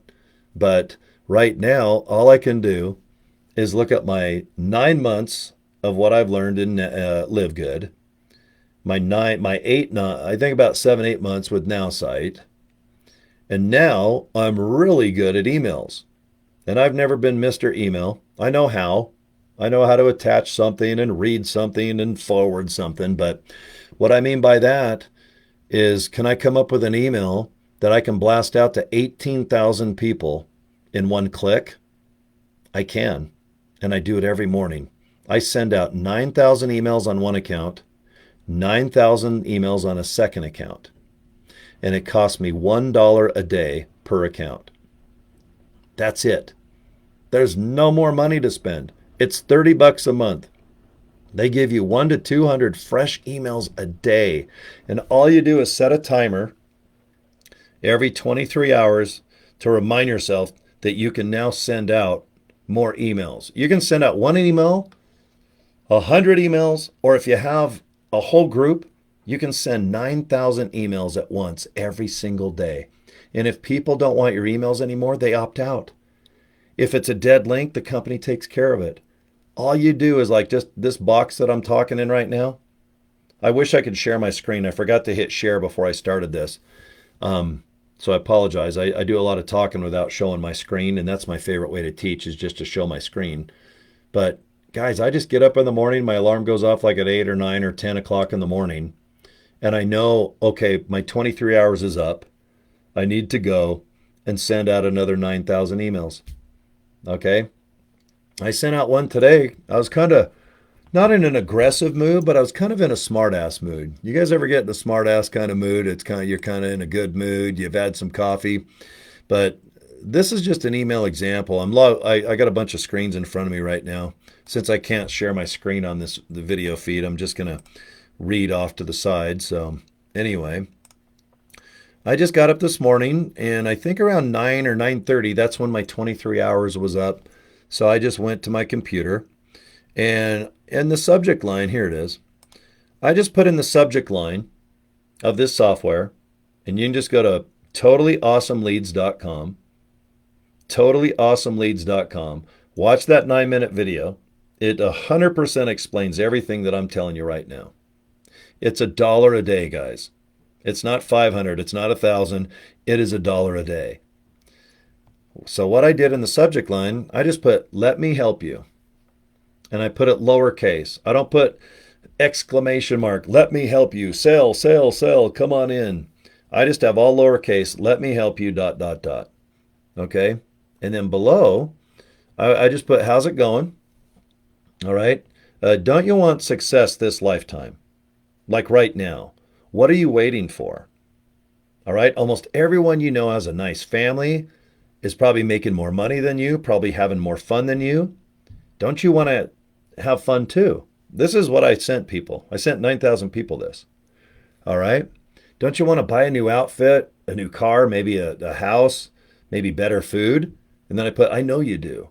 But right now, all I can do is look at my 9 months of what I've learned in LiveGood, I think about 7-8 months with Nowsite, and now I'm really good at emails. And I've never been Mr. Email. I know how. I know how to attach something and read something and forward something. But what I mean by that is, can I come up with an email that I can blast out to 18,000 people in one click? I can, and I do it every morning. I send out 9,000 emails on one account, 9,000 emails on a second account, and it costs me $1 a day per account. That's it. There's no more money to spend. It's $30 a month. They give you 100 to 200 fresh emails a day, and all you do is set a timer every 23 hours to remind yourself that you can now send out more emails. You can send out one email, 100 emails, or if you have a whole group, you can send 9,000 emails at once every single day. And if people don't want your emails anymore, they opt out. If it's a dead link, the company takes care of it. All you do is like just this box that I'm talking in right now. I wish I could share my screen. I forgot to hit share before I started this. So I apologize. I do a lot of talking without showing my screen, and that's my favorite way to teach is just to show my screen. But guys, I just get up in the morning. My alarm goes off like at 8 or 9 or 10 o'clock in the morning. And I know, okay, my 23 hours is up. I need to go and send out another 9,000 emails. Okay. I sent out one today. I was kind of not in an aggressive mood, but I was kind of in a smart ass mood. You guys ever get in a smart ass kind of mood? It's kind of, you're kind of in a good mood. You've had some coffee, but this is just an email example. I got a bunch of screens in front of me right now. Since I can't share my screen on the video feed, I'm just going to read off to the side. So anyway, I just got up this morning, and I think around 9 or 9:30, that's when my 23 hours was up. So I just went to my computer, and in the subject line, here it is. I just put in the subject line of this software, and you can just go to totallyawesomeleads.com, totallyawesomeleads.com. Watch that 9-minute video. It 100% explains everything that I'm telling you right now. It's $1 a day, guys. It's not 500. It's not 1,000. It is $1 a day. So what I did in the subject line, I just put, let me help you. And I put it lowercase. I don't put exclamation mark, let me help you, sell, sell, sell, come on in. I just have all lowercase, let me help you, ... Okay? And then below, I just put, how's it going? All right? Don't you want success this lifetime? Like right now. What are you waiting for? All right? Almost everyone you know has a nice family, is probably making more money than you, probably having more fun than you. Don't you want to have fun too? This is what I sent people. I sent 9,000 people this. All right? Don't you want to buy a new outfit, a new car, maybe a house, maybe better food? And then I put, I know you do.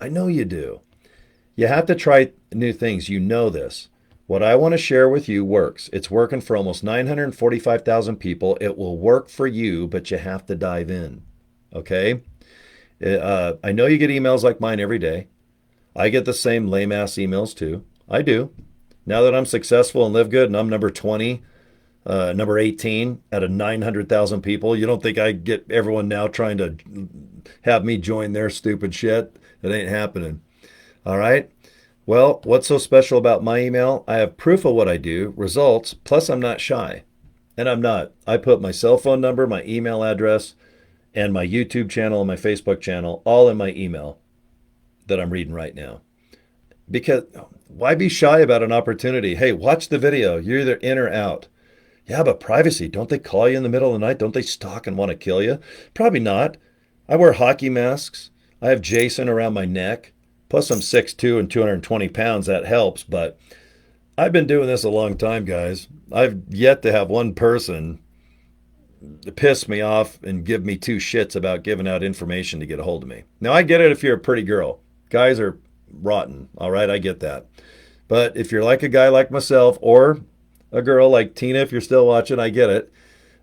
I know you do. You have to try new things. You know this. What I want to share with you works. It's working for almost 945,000 people. It will work for you, but you have to dive in. Okay? I know you get emails like mine every day. I get the same lame-ass emails too. I do. Now that I'm successful and live good and I'm number 20, number 18 out of 900,000 people, you don't think I get everyone now trying to have me join their stupid shit? It ain't happening. All right? Well, what's so special about my email? I have proof of what I do, results, plus I'm not shy. And I'm not. I put my cell phone number, my email address, and my YouTube channel and my Facebook channel all in my email that I'm reading right now. Because why be shy about an opportunity? Hey, watch the video. You're either in or out. Yeah, but privacy. Don't they call you in the middle of the night? Don't they stalk and want to kill you? Probably not. I wear hockey masks. I have Jason around my neck. Plus I'm 6'2" and 220 pounds. That helps. But I've been doing this a long time, guys. I've yet to have one person piss me off and give me two shits about giving out information to get a hold of me. Now, I get it if you're a pretty girl. Guys are rotten. All right, I get that. But if you're like a guy like myself or a girl like Tina, if you're still watching, I get it.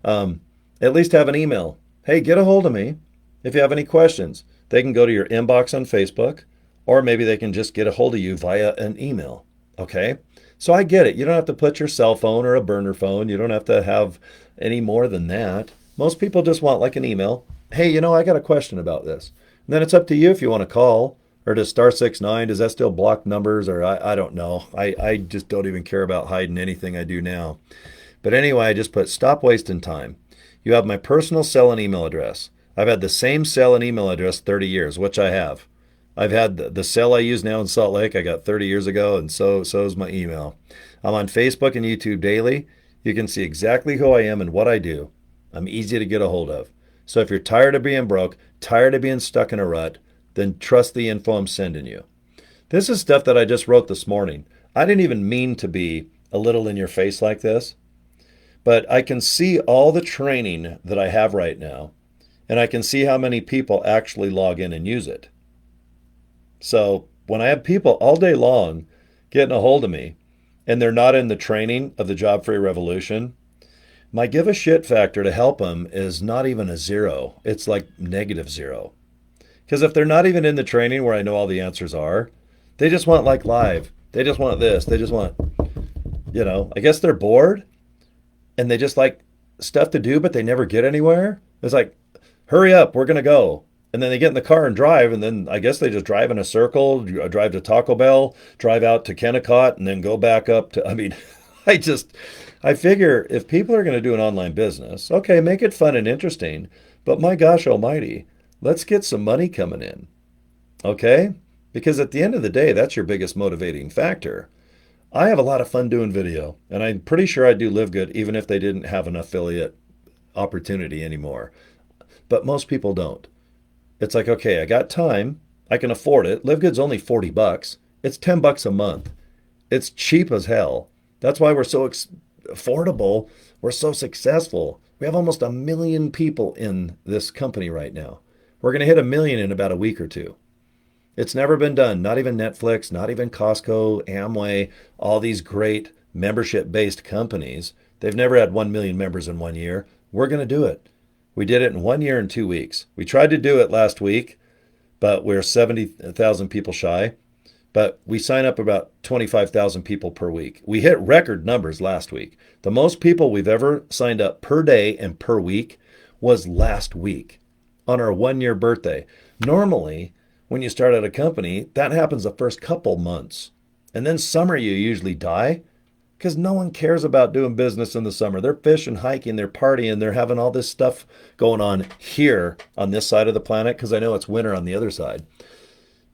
At least have an email. Hey, get a hold of me if you have any questions. They can go to your inbox on Facebook, or maybe they can just get a hold of you via an email. Okay? So I get it. You don't have to put your cell phone or a burner phone. You don't have to have any more than that. Most people just want like an email. Hey, I got a question about this. And then it's up to you if you want to call, or does *69, does that still block numbers? Or I don't know. I just don't even care about hiding anything I do now. But anyway, I just put stop wasting time. You have my personal cell and email address. I've had the same cell and email address 30 years, which I have. I've had the cell I use now in Salt Lake, I got 30 years ago, and so is my email. I'm on Facebook and YouTube daily. You can see exactly who I am and what I do. I'm easy to get a hold of. So if you're tired of being broke, tired of being stuck in a rut, then trust the info I'm sending you. This is stuff that I just wrote this morning. I didn't even mean to be a little in your face like this, but I can see all the training that I have right now, and I can see how many people actually log in and use it. So when I have people all day long getting a hold of me, and they're not in the training of the Job Free Revolution, my give a shit factor to help them is not even a 0. It's like -0. Because if they're not even in the training where I know all the answers are, they just want like live. They just want this. They just want, I guess they're bored and they just like stuff to do, but they never get anywhere. It's like, hurry up, we're going to go. And then they get in the car and drive, and then I guess they just drive in a circle, drive to Taco Bell, drive out to Kennecott, and then go back up to, I mean, I just, I figure if people are going to do an online business, okay, make it fun and interesting, but my gosh almighty, let's get some money coming in, okay? Because at the end of the day, that's your biggest motivating factor. I have a lot of fun doing video, and I'm pretty sure I'd do Live Good even if they didn't have an affiliate opportunity anymore. But most people don't. It's like, okay, I got time, I can afford it. Live Good's only 40 bucks. It's 10 bucks a month. It's cheap as hell. That's why we're so affordable. We're so successful. We have almost 1 million people in this company right now. We're going to hit 1 million in about a week or two. It's never been done. Not even Netflix, not even Costco, Amway, all these great membership-based companies. They've never had 1 million members in 1 year. We're going to do it. We did it in 1 year and 2 weeks. We tried to do it last week, but we're 70,000 people shy. But we sign up about 25,000 people per week. We hit record numbers last week. The most people we've ever signed up per day and per week was last week on our 1 year birthday. Normally, when you start at a company, that happens the first couple months. And then summer, you usually die because no one cares about doing business in the summer. They're fishing, hiking, they're partying, they're having all this stuff going on here on this side of the planet because I know it's winter on the other side.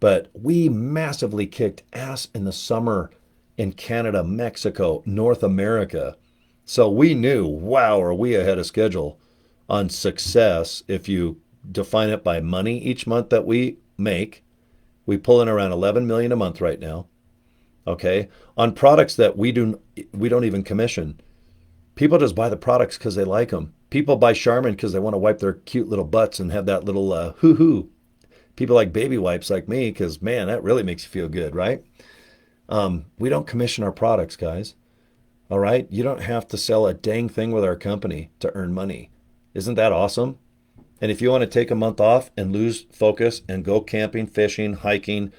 But we massively kicked ass in the summer in Canada, Mexico, North America. So we knew, wow, are we ahead of schedule on success if you define it by money each month that we make. We pull in around 11 million a month right now. Okay, on products that we don't even commission. People just buy the products because they like them. People buy Charmin because they want to wipe their cute little butts and have that little hoo-hoo. People like baby wipes like me because, man, that really makes you feel good, right? We don't commission our products, guys. All right? You don't have to sell a dang thing with our company to earn money. Isn't that awesome? And if you want to take a month off and lose focus and go camping, fishing, hiking,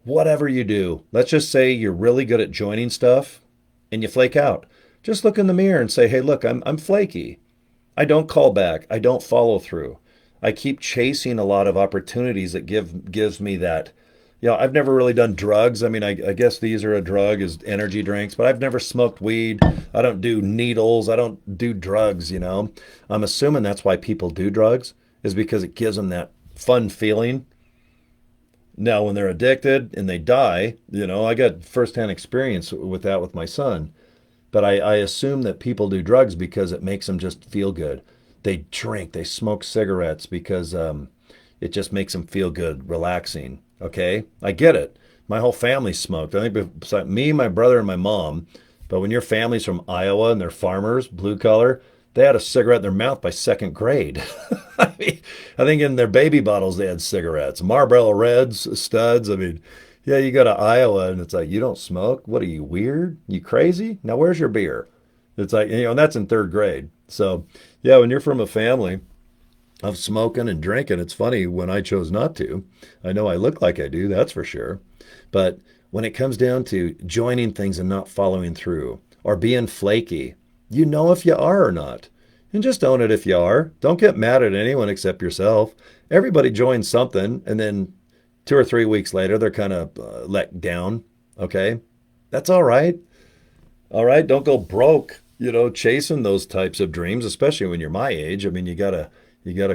whatever you do, let's just say you're really good at joining stuff and you flake out. Just look in the mirror and say, hey, look, I'm flaky. I don't call back. I don't follow through. I keep chasing a lot of opportunities that gives me that. I've never really done drugs. I mean, I guess these are a drug, is energy drinks, but I've never smoked weed. I don't do needles. I don't do drugs, I'm assuming that's why people do drugs, is because it gives them that fun feeling. Now, when they're addicted and they die, I got firsthand experience with that with my son. But I assume that people do drugs because it makes them just feel good. They drink, they smoke cigarettes because it just makes them feel good, relaxing. Okay? I get it. My whole family smoked. I think besides me, my brother, and my mom. But when your family's from Iowa and they're farmers, blue collar, they had a cigarette in their mouth by second grade. I mean, I think in their baby bottles they had cigarettes. Marlboro Reds, Studs. I mean, yeah, you go to Iowa and it's like, you don't smoke? What are you, weird? You crazy? Now where's your beer? It's like, and that's in third grade. So, yeah, when you're from a family of smoking and drinking, it's funny when I chose not to. I know I look like I do, that's for sure. But when it comes down to joining things and not following through or being flaky, you know if you are or not. And just own it if you are. Don't get mad at anyone except yourself. Everybody joins something, and then 2 or 3 weeks later, they're kind of let down. Okay? That's all right. All right? Don't go broke, chasing those types of dreams, especially when you're my age. I mean, you gotta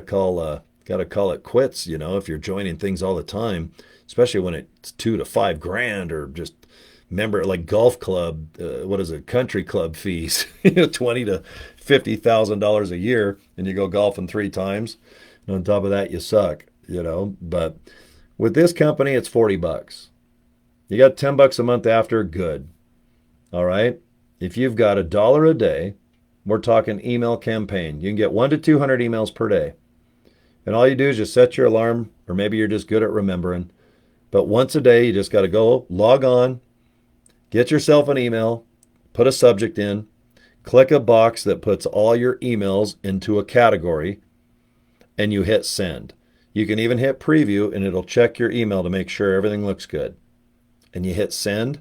call it quits, if you're joining things all the time, especially when it's 2 to 5 grand or just member like golf club, what is it, country club fees, $20,000 to $50,000 a year, and you go golfing 3 times. And on top of that, you suck, But with this company, it's 40 bucks. You got 10 bucks a month after, good. All right. If you've got $1 a day, we're talking email campaign. You can get 1 to 200 emails per day. And all you do is just set your alarm, or maybe you're just good at remembering. But once a day, you just got to go log on, get yourself an email, put a subject in, click a box that puts all your emails into a category, and you hit send. You can even hit preview, and it'll check your email to make sure everything looks good. And you hit send.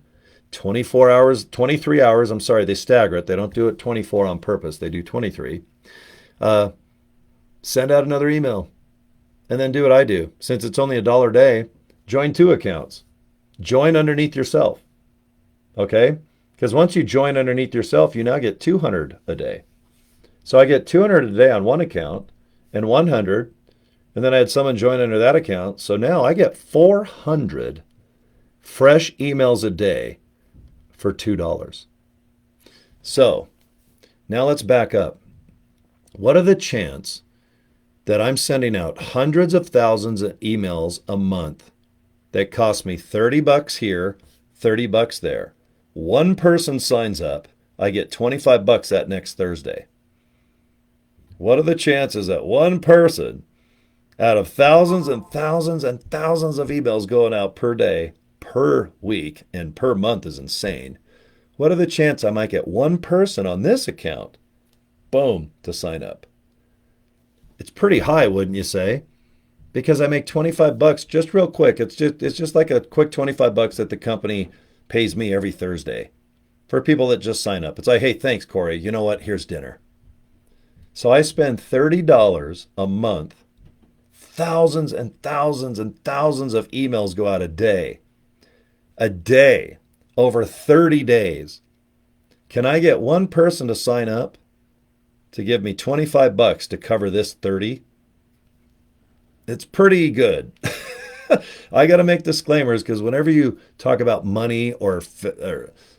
24 hours, 23 hours, they stagger it. They don't do it 24 on purpose. They do 23. Send out another email. And then do what I do. Since it's only $1 a day, join 2 accounts. Join underneath yourself. Okay? Because once you join underneath yourself, you now get 200 a day. So I get 200 a day on one account and 100. And then I had someone join under that account. So now I get 400 fresh emails a day for $2. So now let's back up. What are the chances that I'm sending out hundreds of thousands of emails a month that cost me $30 here, $30 there? One person signs up, I get $25 that next Thursday. What are the chances that one person out of thousands and thousands and thousands of emails going out per day, per week, and per month is insane? What are the chances I might get one person on this account, boom, to sign up? It's pretty high, wouldn't you say? Because I make $25 just real quick. It's just like a quick $25 that the company pays me every Thursday for people that just sign up. It's like, hey, thanks, Cory. You know what? Here's dinner. So I spend $30 a month. Thousands and thousands and thousands of emails go out a day. A day, over 30 days. Can I get one person to sign up to give me $25 to cover this 30? It's pretty good. I got to make disclaimers because whenever you talk about money or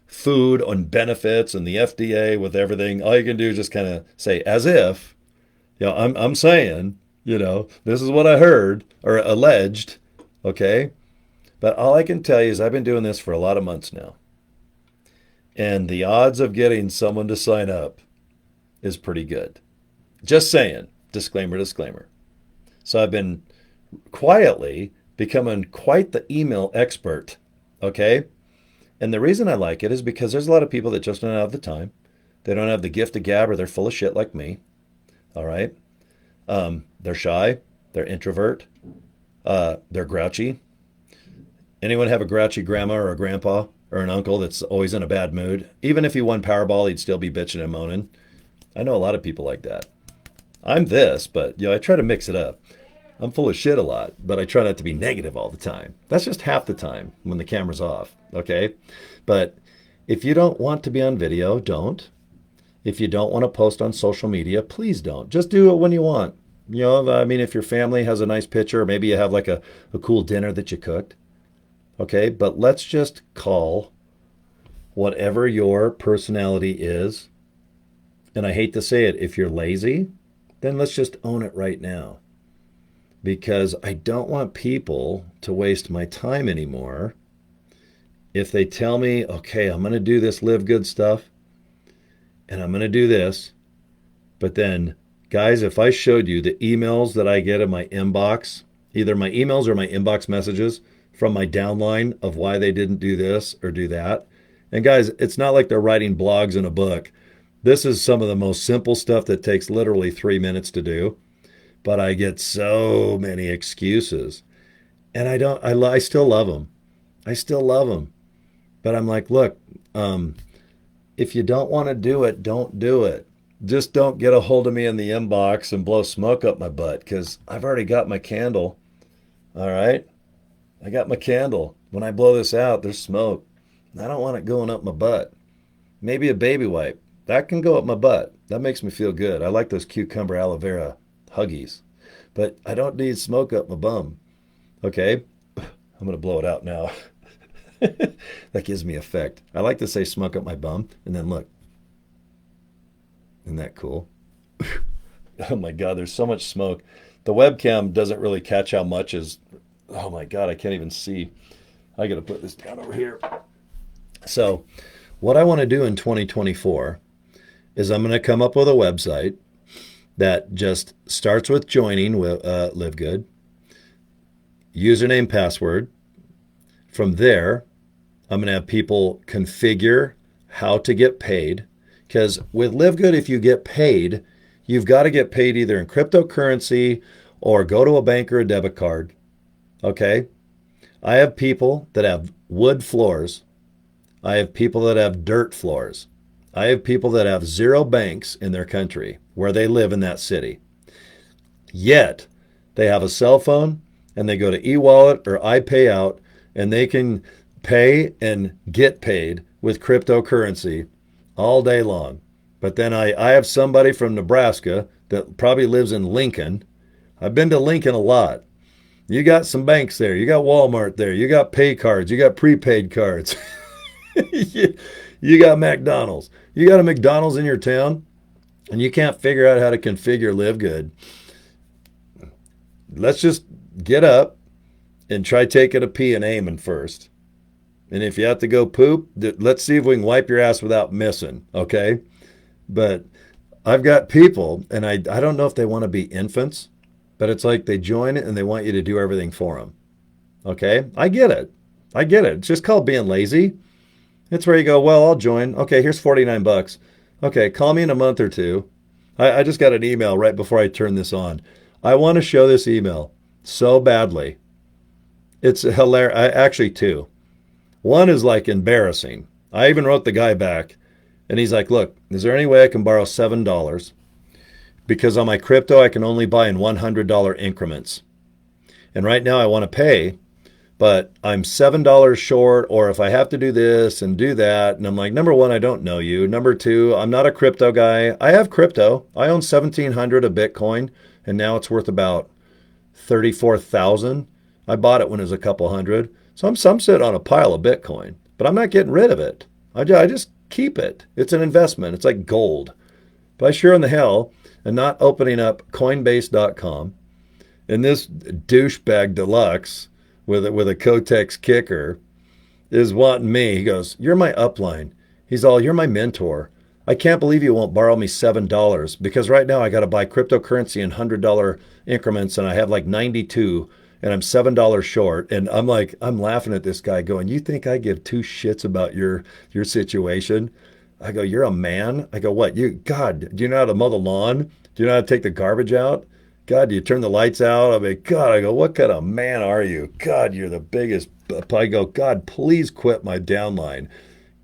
food and benefits and the FDA with everything, all you can do is just kind of say as if, I'm saying, this is what I heard or alleged, okay? But all I can tell you is I've been doing this for a lot of months now. And the odds of getting someone to sign up is pretty good. Just saying, disclaimer, disclaimer. So I've been quietly becoming quite the email expert, okay? And the reason I like it is because there's a lot of people that just don't have the time. They don't have the gift of gab, or they're full of shit like me, all right? They're shy, they're introvert, they're grouchy. Anyone have a grouchy grandma or a grandpa or an uncle that's always in a bad mood? Even if he won Powerball, he'd still be bitching and moaning. I know a lot of people like that. I'm this, but I try to mix it up. I'm full of shit a lot, but I try not to be negative all the time. That's just half the time when the camera's off, okay? But if you don't want to be on video, don't. If you don't want to post on social media, please don't. Just do it when you want. If your family has a nice picture, or maybe you have like a cool dinner that you cooked, okay? But let's just call whatever your personality is, and I hate to say it, if you're lazy, then let's just own it right now. Because I don't want people to waste my time anymore if they tell me, okay, I'm going to do this live good stuff and I'm going to do this. But then, guys, if I showed you the emails that I get in my inbox, either my emails or my inbox messages from my downline of why they didn't do this or do that. And guys, it's not like they're writing blogs in a book. This is some of the most simple stuff that takes literally 3 minutes to do. But I get so many excuses. And I still love them. I still love them. But I'm like, look, if you don't want to do it, don't do it. Just don't get a hold of me in the inbox and blow smoke up my butt, because I've already got my candle. All right? I got my candle. When I blow this out, there's smoke. I don't want it going up my butt. Maybe a baby wipe. That can go up my butt. That makes me feel good. I like those cucumber aloe vera Huggies. But I don't need smoke up my bum. Okay? I'm going to blow it out now. That gives me effect. I like to say smoke up my bum, and then look. Isn't that cool? Oh my God, there's so much smoke. The webcam doesn't really catch how much is. Oh my God, I can't even see. I got to put this down over here. So what I want to do in 2024 is I'm going to come up with a website that just starts with joining with LiveGood, username, password. From there, I'm going to have people configure how to get paid. Because with LiveGood, if you get paid, you've got to get paid either in cryptocurrency or go to a bank or a debit card. Okay? I have people that have wood floors. I have people that have dirt floors. I have people that have 0 banks in their country where they live in that city. Yet they have a cell phone and they go to e-wallet or iPayout and they can pay and get paid with cryptocurrency all day long. But then I have somebody from Nebraska that probably lives in Lincoln. I've been to Lincoln a lot. You got some banks there. You got Walmart there. You got pay cards. You got prepaid cards. You got McDonald's. You got a McDonald's in your town and you can't figure out how to configure LiveGood. Let's just get up and try taking a pee and aiming first. And if you have to go poop, let's see if we can wipe your ass without missing, okay? But I've got people, and I don't know if they want to be infants, but it's like they join it and they want you to do everything for them, okay? I get it. I get it. It's just called being lazy. It's where you go, well, I'll join. Okay, here's 49 bucks. Okay, call me in a month or two. I just got an email right before I turned this on. I want to show this email so badly. It's hilarious. Actually, two. One is like embarrassing. I even wrote the guy back, and he's like, look, is there any way I can borrow $7? Because on my crypto, I can only buy in $100 increments. And right now I want to pay, but I'm $7 short, or if I have to do this and do that. And I'm like, number one, I don't know you. Number two, I'm not a crypto guy. I have crypto. I own 1,700 of Bitcoin, and now it's worth about 34,000. I bought it when it was a couple hundred. So I'm sitting on a pile of Bitcoin, but I'm not getting rid of it. I just keep it. It's an investment. It's like gold. But I sure in the hell am not opening up Coinbase.com. And this douchebag deluxe with a Kotex kicker is wanting me. He goes, you're my upline. He's all, you're my mentor. I can't believe you won't borrow me $7 because right now I got to buy cryptocurrency in $100 increments and I have like 92 and I'm $7 short. And I'm like, I'm laughing at this guy going, you think I give two shits about your situation? I go, you're a man? I go, what? God, do you know how to mow the lawn? Do you know how to take the garbage out? God, do you turn the lights out? I mean, God, I go, what kind of man are you? God, you're the biggest. I go, God, please quit my downline.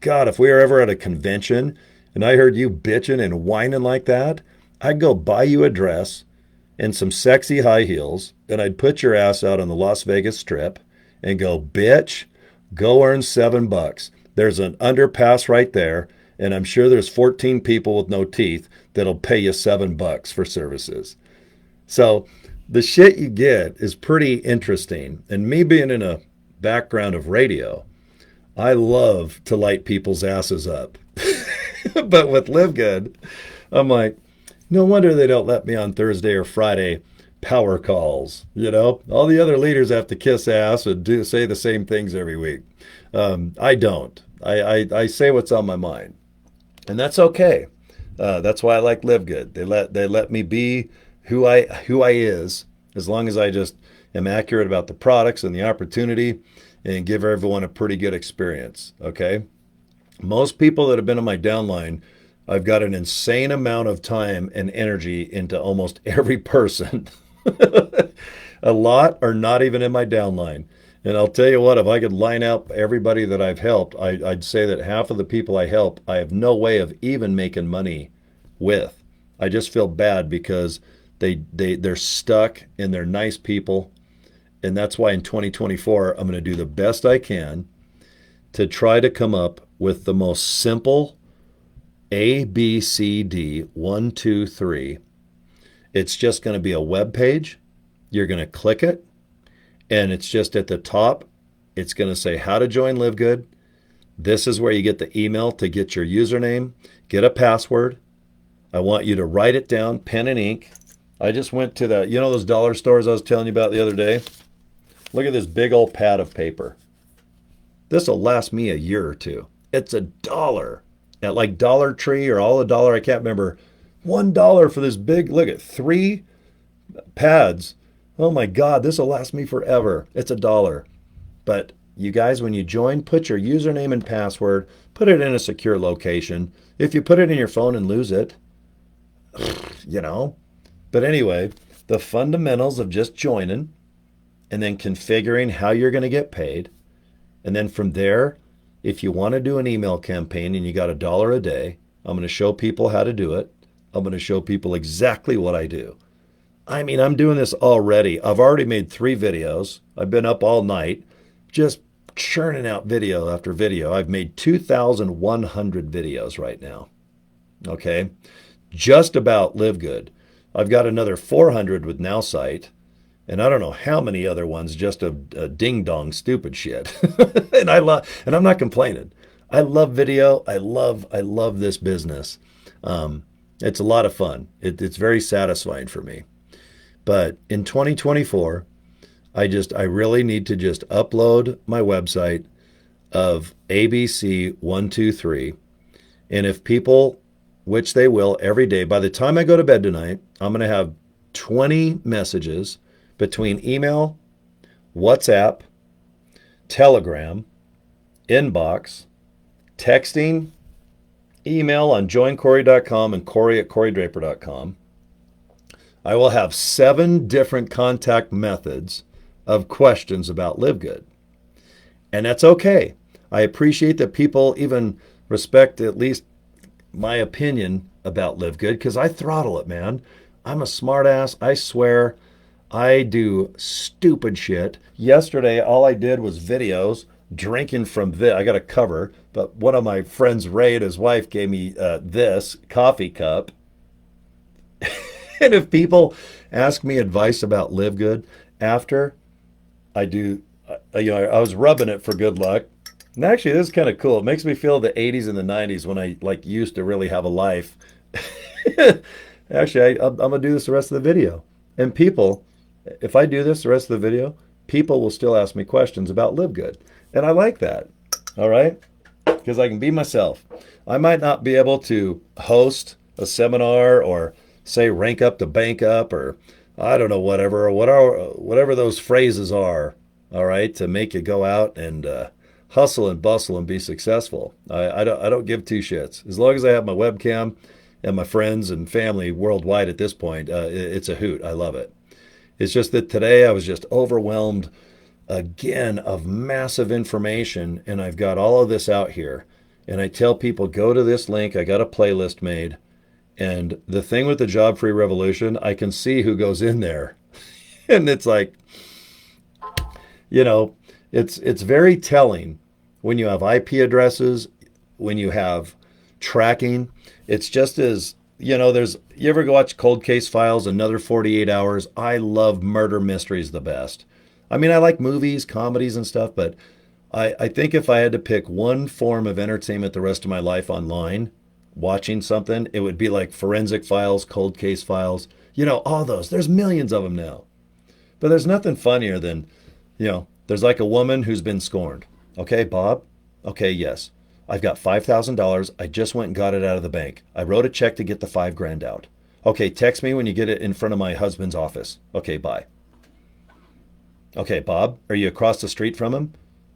God, if we were ever at a convention and I heard you bitching and whining like that, I'd go buy you a dress and some sexy high heels, and I'd put your ass out on the Las Vegas Strip and go, bitch, go earn $7. There's an underpass right there, and I'm sure there's 14 people with no teeth that'll pay you $7 for services. So the shit you get is pretty interesting. And me being in a background of radio, I love to light people's asses up. But with LiveGood, I'm like, no wonder they don't let me on Thursday or Friday power calls. You know, all the other leaders have to kiss ass and say the same things every week. I don't. I say what's on my mind, and that's okay. That's why I like LiveGood. They let me be who I is, as long as I just am accurate about the products and the opportunity, and give everyone a pretty good experience. Okay. Most people that have been on my downline, I've got an insane amount of time and energy into almost every person. A lot are not even in my downline. And I'll tell you what, if I could line out everybody that I've helped, I'd say that half of the people I help, I have no way of even making money with. I just feel bad because they're stuck and they're nice people. And that's why in 2024, I'm going to do the best I can to try to come up with the most simple A, B, C, D, 1, 2, 3. It's just going to be a web page. You're going to click it, and it's just at the top. It's going to say how to join LiveGood. This is where you get the email to get your username, get a password. I want you to write it down, pen and ink. I just went to those dollar stores I was telling you about the other day? Look at this big old pad of paper. This will last me a year or two. It's $1 at like Dollar Tree or all $1. I can't remember. $1 for this big, look at 3 pads. Oh my God, this will last me forever. It's $1. But you guys, when you join, put your username and password, put it in a secure location. If you put it in your phone and lose it, you know. But anyway, the fundamentals of just joining and then configuring how you're going to get paid. And then from there, if you want to do an email campaign and you got $1 a day, I'm going to show people how to do it. I'm going to show people exactly what I do. I mean, I'm doing this already. I've already made 3 videos. I've been up all night just churning out video after video. I've made 2,100 videos right now. Okay. Just about Live Good. I've got another 400 with Nowsite, and I don't know how many other ones just a ding dong stupid shit. And I'm not complaining. I love video. I love this business. It's a lot of fun. It's very satisfying for me. But in 2024, I really need to just upload my website of ABC123. And if people, which they will every day, by the time I go to bed tonight, I'm going to have 20 messages between email, WhatsApp, Telegram, inbox, texting, email on joincory.com and Cory@CoryDraper.com. I will have 7 different contact methods of questions about Live Good. And that's okay. I appreciate that people even respect at least my opinion about Live Good because I throttle it, man. I'm a smartass. I swear. I do stupid shit. Yesterday, all I did was videos drinking from this. I got a cover, but one of my friends, Ray, and his wife gave me this coffee cup. And if people ask me advice about Live Good after I do, I was rubbing it for good luck. And actually, this is kind of cool. It makes me feel the 80s and the 90s when I like used to really have a life. Actually, I'm going to do this the rest of the video. And people, if I do this the rest of the video, people will still ask me questions about Live Good. And I like that. All right? Because I can be myself. I might not be able to host a seminar or say rank up to bank up or I don't know, whatever those phrases are, all right, to make you go out and hustle and bustle and be successful. I don't give 2 shits. As long as I have my webcam and my friends and family worldwide at this point, it's a hoot. I love it. It's just that today I was just overwhelmed again of massive information, and I've got all of this out here. And I tell people, go to this link. I got a playlist made. And the thing with the Job Free Revolution, I can see who goes in there. And it's like, it's very telling when you have IP addresses, when you have tracking. It's just as, you ever go watch Cold Case Files, Another 48 Hours? I love murder mysteries the best. I mean, I like movies, comedies and stuff, but I think if I had to pick one form of entertainment the rest of my life online, watching something, it would be like Forensic Files, Cold Case Files, all those. There's millions of them now. But there's nothing funnier than, there's like a woman who's been scorned. Okay, Bob? Okay, yes. I've got $5,000. I just went and got it out of the bank. I wrote a check to get the $5,000 out. Okay, text me when you get it in front of my husband's office. Okay, bye. Okay, Bob, are you across the street from him?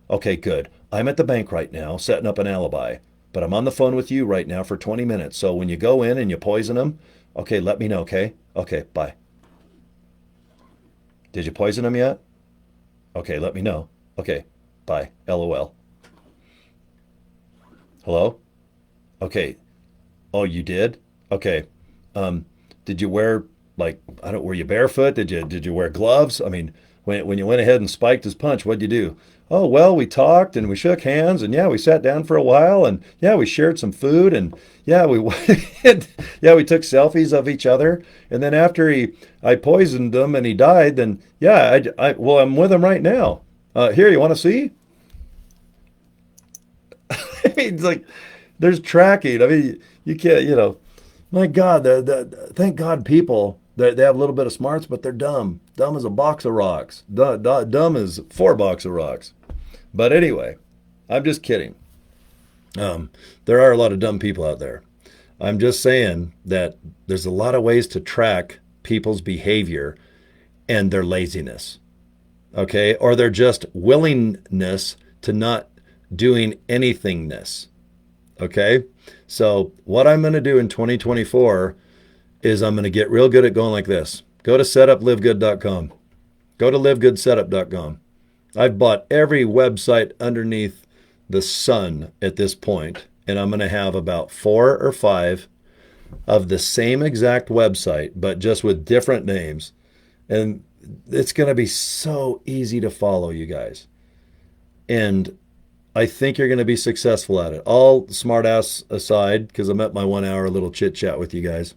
Okay, good. I'm at the bank right now setting up an alibi. But I'm on the phone with you right now for 20 minutes. So when you go in and you poison them, okay, let me know, okay? Okay, bye. Did you poison them yet? Okay, let me know. Okay, bye. LOL. Hello? Okay. Oh, you did? Okay. Did you wear were you barefoot? Did you wear gloves? I mean, when you went ahead and spiked his punch, what'd you do? Oh, well, we talked and we shook hands and yeah, we sat down for a while and yeah, we shared some food and yeah, we yeah, we took selfies of each other. And then after I poisoned him and he died, then yeah, well, I'm with him right now. Here, you want to see? I mean, it's like there's tracking. I mean, you can't, my God, thank God people, they have a little bit of smarts, but they're dumb. Dumb as a box of rocks. Dumb as 4 boxes of rocks. But anyway, I'm just kidding. There are a lot of dumb people out there. I'm just saying that there's a lot of ways to track people's behavior and their laziness. Okay? Or their just willingness to not doing anythingness. Okay? So what I'm going to do in 2024 is I'm going to get real good at going like this. Go to setuplivegood.com. Go to livegoodsetup.com. I've bought every website underneath the sun at this point, and I'm going to have about 4 or 5 of the same exact website, but just with different names. And it's going to be so easy to follow, you guys. And I think you're going to be successful at it. All smartass aside, because I'm at my 1 hour little chit chat with you guys.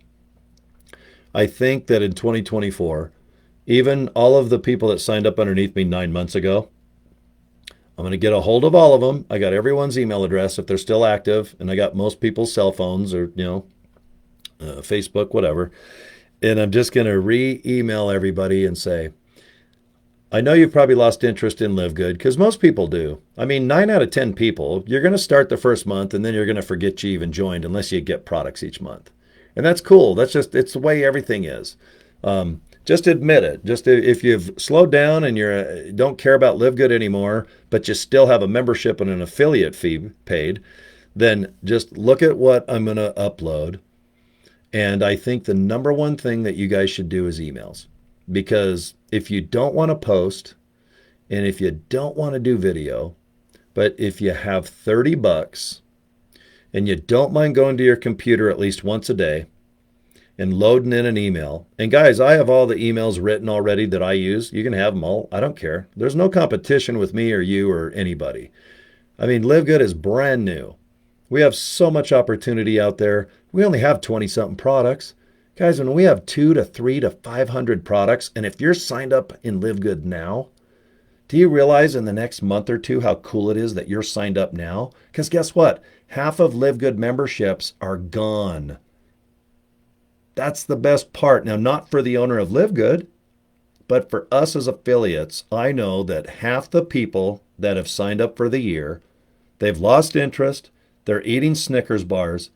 I think that in 2024, even all of the people that signed up underneath me 9 months ago, I'm going to get a hold of all of them. I got everyone's email address if they're still active, and I got most people's cell phones or, Facebook, whatever. And I'm just going to re-email everybody and say, I know you've probably lost interest in Live Good because most people do. I mean, 9 out of 10 people, you're going to start the first month and then you're going to forget you even joined unless you get products each month. And that's cool. It's the way everything is. Just admit it. Just if you've slowed down and you don't care about Live Good anymore, but you still have a membership and an affiliate fee paid, then just look at what I'm going to upload. And I think the number one thing that you guys should do is emails. Because if you don't want to post and if you don't want to do video, but if you have $30 and you don't mind going to your computer at least once a day and loading in an email, and guys, I have all the emails written already that I use. You can have them all. I don't care. There's no competition with me or you or anybody. I mean, Live Good is brand new. We have so much opportunity out there. We only have 20-something products. Guys, when we have 2 to 3 to 500 products, and if you're signed up in Live Good now, do you realize in the next month or two how cool it is that you're signed up now? Because guess what? Half of Live Good memberships are gone. That's the best part. Now, not for the owner of Live Good, but for us as affiliates, I know that half the people that have signed up for the year, they've lost interest, they're eating Snickers bars,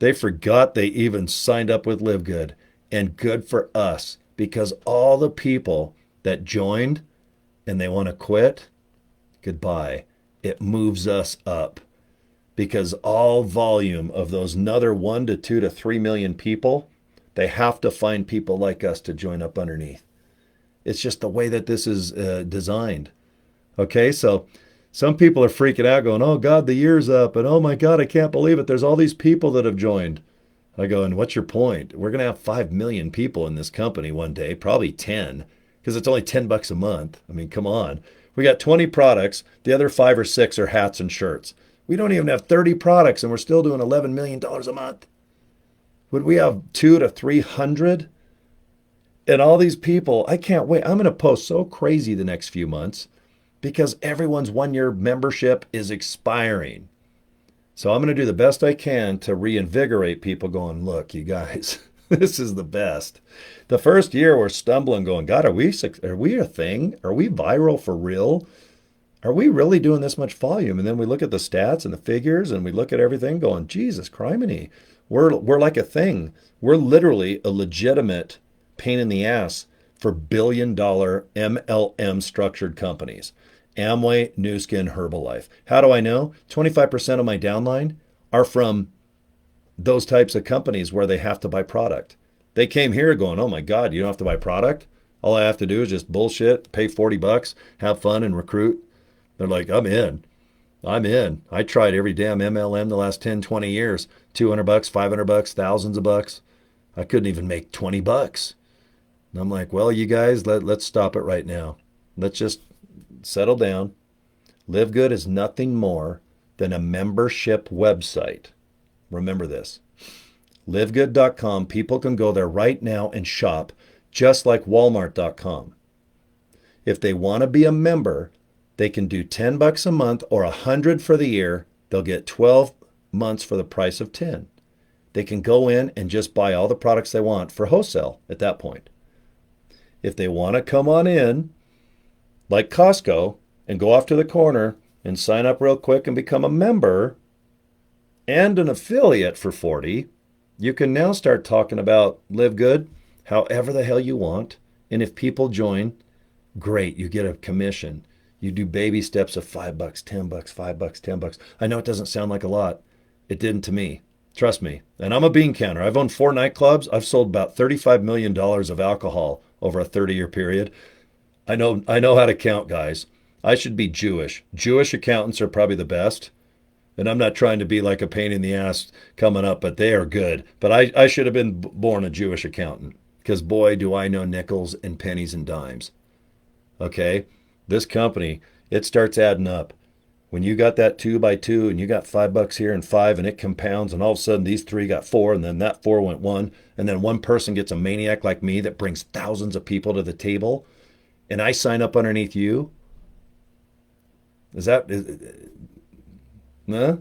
they forgot they even signed up with Live Good. And good for us, because all the people that joined and they want to quit, goodbye. It moves us up, because all volume of those another 1 to 2 to 3 million people, they have to find people like us to join up underneath. It's just the way that this is designed. Okay, so some people are freaking out going, oh God, the year's up. And oh my God, I can't believe it. There's all these people that have joined. I go, and what's your point? We're going to have 5 million people in this company one day, probably 10, because it's only $10 a month. I mean, come on. We got 20 products. The other 5 or 6 are hats and shirts. We don't even have 30 products and we're still doing $11 million a month. Would we have 2 to 300? And all these people, I can't wait. I'm going to post so crazy the next few months, because everyone's 1-year membership is expiring. So I'm going to do the best I can to reinvigorate people going, look, you guys, this is the best. The first year we're stumbling going, God, are we a thing? Are we viral for real? Are we really doing this much volume? And then we look at the stats and the figures and we look at everything going, Jesus criminy, we're like a thing. We're literally a legitimate pain in the ass for billion-dollar MLM structured companies. Amway, Nu Skin, Herbalife. How do I know? 25% of my downline are from those types of companies where they have to buy product. They came here going, oh my God, you don't have to buy product? All I have to do is just bullshit, pay $40, have fun, and recruit. They're like, I'm in. I'm in. I tried every damn MLM the last 10, 20 years. $200, $500, thousands of bucks. I couldn't even make $20. And I'm like, well, you guys, let's stop it right now. Let's just settle down. Live Good is nothing more than a membership website. Remember this. LiveGood.com. People can go there right now and shop just like Walmart.com. If they want to be a member, they can do $10 a month or $100 for the year. They'll get 12 months for the price of 10. They can go in and just buy all the products they want for wholesale at that point. If they want to come on in, like Costco, and go off to the corner and sign up real quick and become a member and an affiliate for $40, you can now start talking about Live Good however the hell you want. And if people join, great, you get a commission. You do baby steps of $5, $10, $5, $10. I know it doesn't sound like a lot. It didn't to me. Trust me. And I'm a bean counter. I've owned 4 nightclubs. I've sold about $35 million of alcohol over a 30-year period. I know how to count, guys. I should be Jewish. Jewish accountants are probably the best. And I'm not trying to be like a pain in the ass coming up, but they are good. But I should have been born a Jewish accountant because boy, do I know nickels and pennies and dimes. Okay. This company, it starts adding up. When you got that 2x2 and you got $5 here and five and it compounds and all of a sudden these three got four and then that four went one and then one person gets a maniac like me that brings thousands of people to the table and I sign up underneath you. Huh?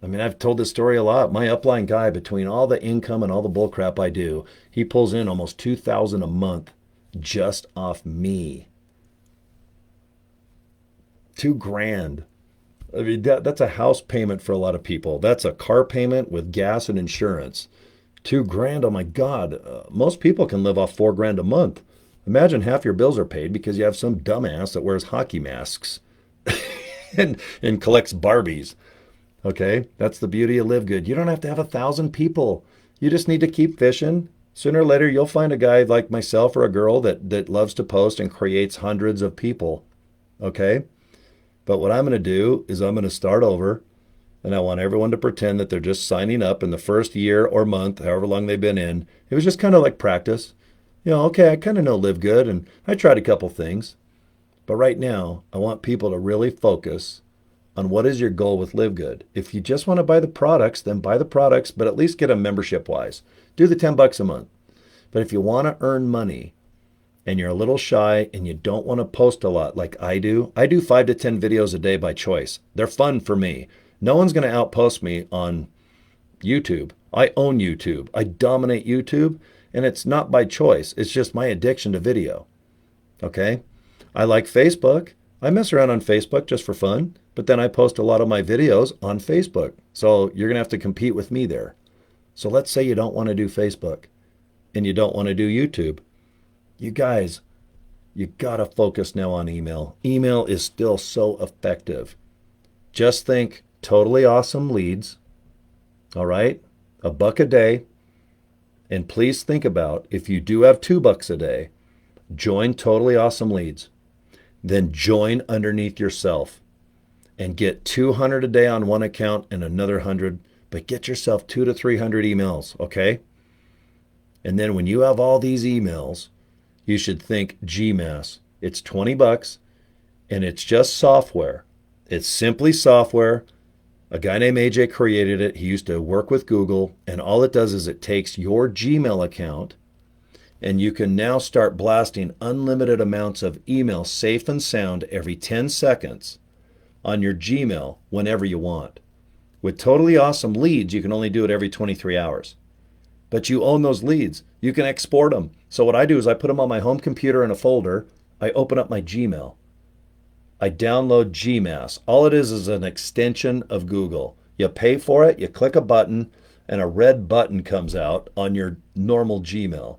I mean, I've told this story a lot. My upline guy, between all the income and all the bull crap I do, he pulls in almost 2,000 a month just off me. 2 grand. I mean, that's a house payment for a lot of people. That's a car payment with gas and insurance. 2 grand. Oh my God. Most people can live off 4 grand a month. Imagine half your bills are paid because you have some dumbass that wears hockey masks and collects Barbies. Okay, that's the beauty of Live Good. You don't have to have 1,000 people. You just need to keep fishing. Sooner or later, you'll find a guy like myself or a girl that loves to post and creates hundreds of people. Okay, but what I'm going to do is I'm going to start over, and I want everyone to pretend that they're just signing up in the first year or month, however long they've been in. It was just kind of like practice. Okay, I kind of know Live Good, and I tried a couple things. But right now, I want people to really focus on what is your goal with Live Good. If you just want to buy the products, then buy the products, but at least get them membership wise. Do the $10 a month. But if you want to earn money and you're a little shy and you don't want to post a lot like I do 5 to 10 videos a day by choice. They're fun for me. No one's going to outpost me on YouTube. I own YouTube. I dominate YouTube, and it's not by choice. It's just my addiction to video. Okay? I like Facebook. I mess around on Facebook just for fun, but then I post a lot of my videos on Facebook. So you're going to have to compete with me there. So let's say you don't want to do Facebook and you don't want to do YouTube. You guys, you got to focus now on email. Email is still so effective. Just think totally awesome leads. All right? $1 a day. And please think about, if you do have $2 a day, join totally awesome leads. Then join underneath yourself and get 200 a day on one account and another 100, but get yourself 200 to 300 emails, okay? And then when you have all these emails, you should think GMass. It's $20 and it's just software. It's simply software. A guy named AJ created it. He used to work with Google, and all it does is it takes your Gmail account and you can now start blasting unlimited amounts of email safe and sound every 10 seconds on your Gmail whenever you want. With totally awesome leads, you can only do it every 23 hours. But you own those leads. You can export them. So what I do is I put them on my home computer in a folder. I open up my Gmail. I download GMass. All it is an extension of Google. You pay for it, you click a button, and a red button comes out on your normal Gmail.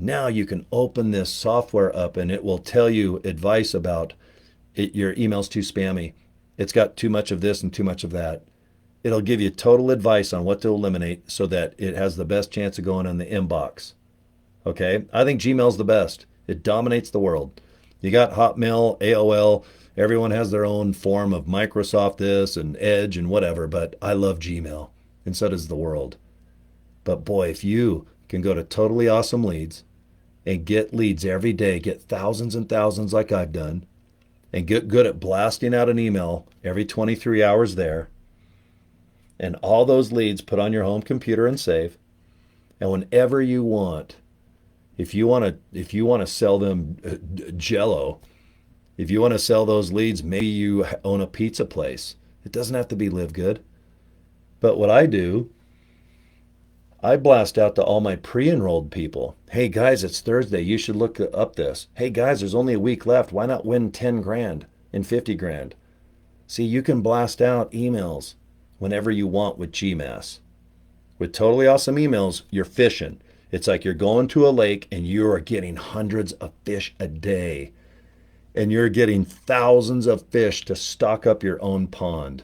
Now you can open this software up and it will tell you advice about it, your email's too spammy. It's got too much of this and too much of that. It'll give you total advice on what to eliminate so that it has the best chance of going in the inbox. Okay? I think Gmail's the best. It dominates the world. You got Hotmail, AOL, everyone has their own form of Microsoft this and Edge and whatever, but I love Gmail, and so does the world. But boy, if you can go to Totally Awesome Leads and get leads every day, get thousands and thousands like I've done, and get good at blasting out an email every 23 hours there, and all those leads put on your home computer and save, and whenever you want, if you want to sell them Jello, if you want to sell those leads, maybe you own a pizza place. It doesn't have to be Live Good. But what I do, I blast out to all my pre-enrolled people. Hey guys, it's Thursday. You should look up this. Hey guys, there's only a week left. Why not win 10 grand and 50 grand? See, you can blast out emails whenever you want with GMass. With Totally Awesome Emails, you're fishing. It's like you're going to a lake and you are getting hundreds of fish a day. And you're getting thousands of fish to stock up your own pond.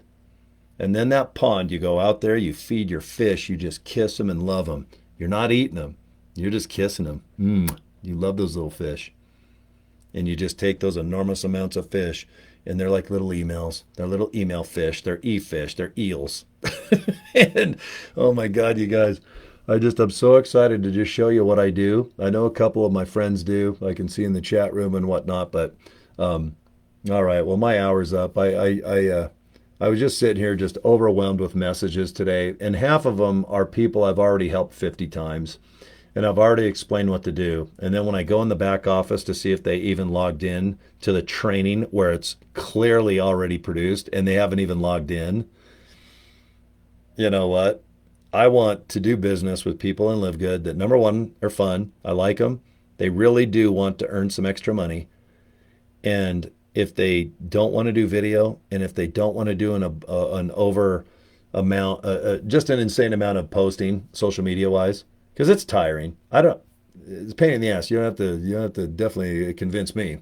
And then that pond, you go out there, you feed your fish, you just kiss them and love them. You're not eating them. You're just kissing them. You love those little fish. and you just take those enormous amounts of fish, and they're like little emails. They're little email fish. They're e-fish. They're eels. And oh my God, you guys, I'm so excited to just show you what I do. I know a couple of my friends do. I can see in the chat room and whatnot, but all right. Well, my hour's up. I was just sitting here just overwhelmed with messages today, and half of them are people I've already helped 50 times, and I've already explained what to do. And then when I go in the back office to see if they even logged in to the training where it's clearly already produced and they haven't even logged in, you know what? I want to do business with people and live good that, number one, are fun. I like them. They really do want to earn some extra money. And if they don't want to do video, and if they don't want to do an over amount, just an insane amount of posting social media wise, because it's tiring. It's a pain in the ass. You don't have to definitely convince me.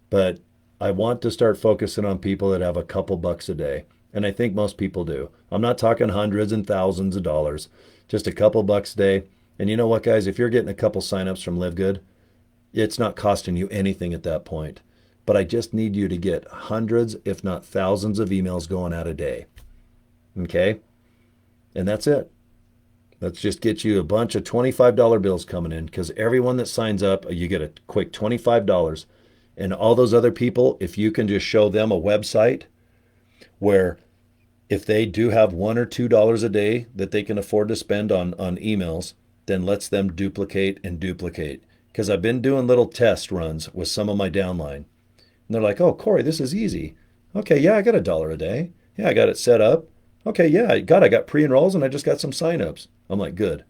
But I want to start focusing on people that have a couple bucks a day. And I think most people do. I'm not talking hundreds and thousands of dollars, just a couple bucks a day. And you know what, guys? If you're getting a couple signups from Live Good, it's not costing you anything at that point. But I just need you to get hundreds, if not thousands, of emails going out a day. Okay? And that's it. Let's just get you a bunch of $25 bills coming in, because everyone that signs up, you get a quick $25. And all those other people, if you can just show them a website where if they do have $1 or $2 a day that they can afford to spend on emails, then let's them duplicate and duplicate. Because I've been doing little test runs with some of my downline. And they're like, oh, Cory, this is easy. Okay, yeah, I got $1 a day. Yeah, I got it set up. Okay, yeah, I got pre-enrolls and I just got some signups. I'm like, good.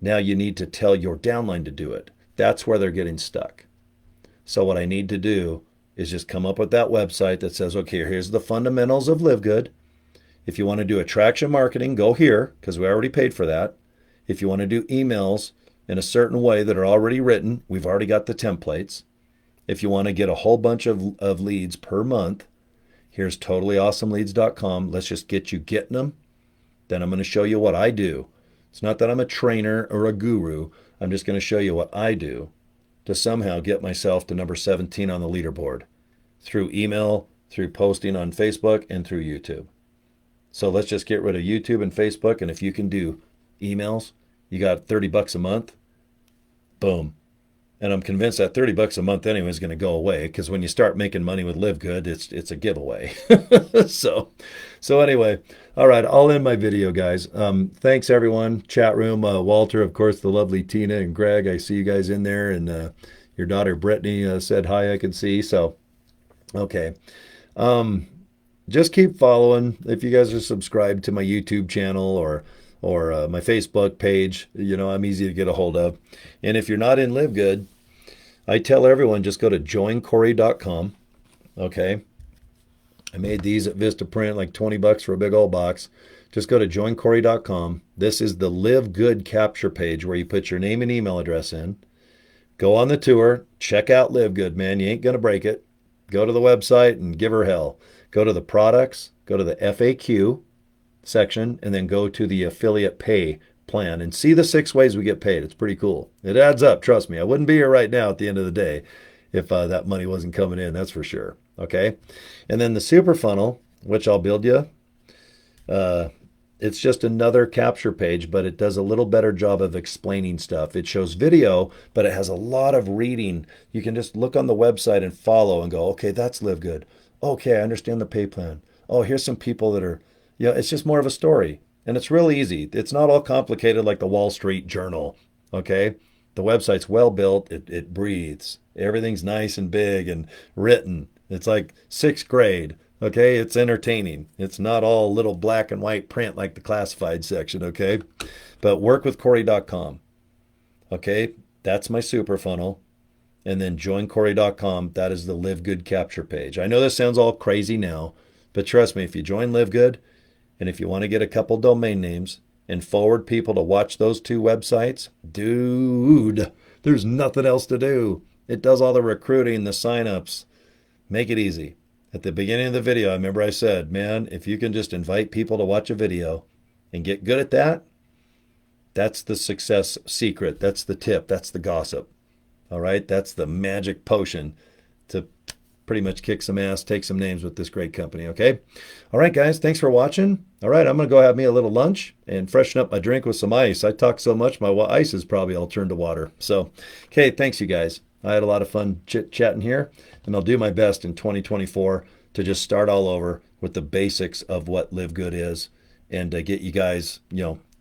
Now you need to tell your downline to do it. That's where they're getting stuck. So what I need to do is just come up with that website that says, okay, here's the fundamentals of Live Good. If you want to do attraction marketing, go here, because we already paid for that. If you want to do emails in a certain way that are already written, we've already got the templates. If you want to get a whole bunch of leads per month, here's totallyawesomeleads.com. Let's just get you getting them. Then I'm going to show you what I do. It's not that I'm a trainer or a guru. I'm just going to show you what I do to somehow get myself to number 17 on the leaderboard through email, through posting on Facebook, and through YouTube. So let's just get rid of YouTube and Facebook. And if you can do emails, you got $30 a month. Boom. And I'm convinced that $30 a month anyway is going to go away, because when you start making money with Live Good, it's a giveaway. So anyway, all right, I'll end my video, guys. Thanks everyone. Chat room, Walter, of course, the lovely Tina and Greg. I see you guys in there, and your daughter Brittany said hi. I can see. So okay, just keep following. If you guys are subscribed to my YouTube channel or my Facebook page, I'm easy to get a hold of. And if you're not in Live Good, I tell everyone, just go to joincory.com. Okay. I made these at Vistaprint, like $20 for a big old box. Just go to joincory.com. This is the Live Good capture page where you put your name and email address in. Go on the tour. Check out Live Good, man. You ain't going to break it. Go to the website and give her hell. Go to the products. Go to the FAQ section, and then go to the affiliate pay plan and see the 6 ways we get paid. It's pretty cool. It adds up. Trust me. I wouldn't be here right now at the end of the day if that money wasn't coming in. That's for sure. Okay. And then the super funnel, which I'll build you. It's just another capture page, but it does a little better job of explaining stuff. It shows video, but it has a lot of reading. You can just look on the website and follow and go, okay, that's Live Good. Okay, I understand the pay plan. Oh, here's some people that are, it's just more of a story. And it's real easy. It's not all complicated like the Wall Street Journal. Okay. The website's well built. It breathes. Everything's nice and big and written. It's like 6th grade. Okay. It's entertaining. It's not all little black and white print like the classified section. Okay. But workwithcory.com. Okay. That's my super funnel. And then joincory.com. That is the Live Good capture page. I know this sounds all crazy now, but trust me, if you join Live Good, and if you want to get a couple domain names and forward people to watch those 2 websites, dude, there's nothing else to do. It does all the recruiting, the signups. Make it easy. At the beginning of the video, I remember I said, man, if you can just invite people to watch a video and get good at that, that's the success secret. That's the tip. That's the gossip. All right, that's the magic potion to pretty much kick some ass, take some names with this great company. Okay. All right, guys. Thanks for watching. All right, I'm going to go have me a little lunch and freshen up my drink with some ice. I talk so much, my ice is probably all turned to water. So, okay. Thanks, you guys. I had a lot of fun chit chatting here, and I'll do my best in 2024 to just start all over with the basics of what Live Good is and get you guys,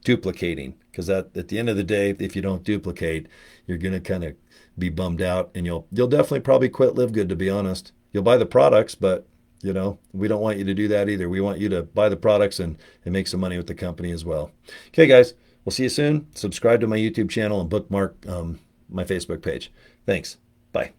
duplicating. Because at the end of the day, if you don't duplicate, you're going to kind of be bummed out, and you'll definitely probably quit Live Good, to be honest. You'll buy the products, but we don't want you to do that either. We want you to buy the products and make some money with the company as well. Okay, guys, we'll see you soon. Subscribe to my YouTube channel and bookmark my Facebook page. Thanks. Bye.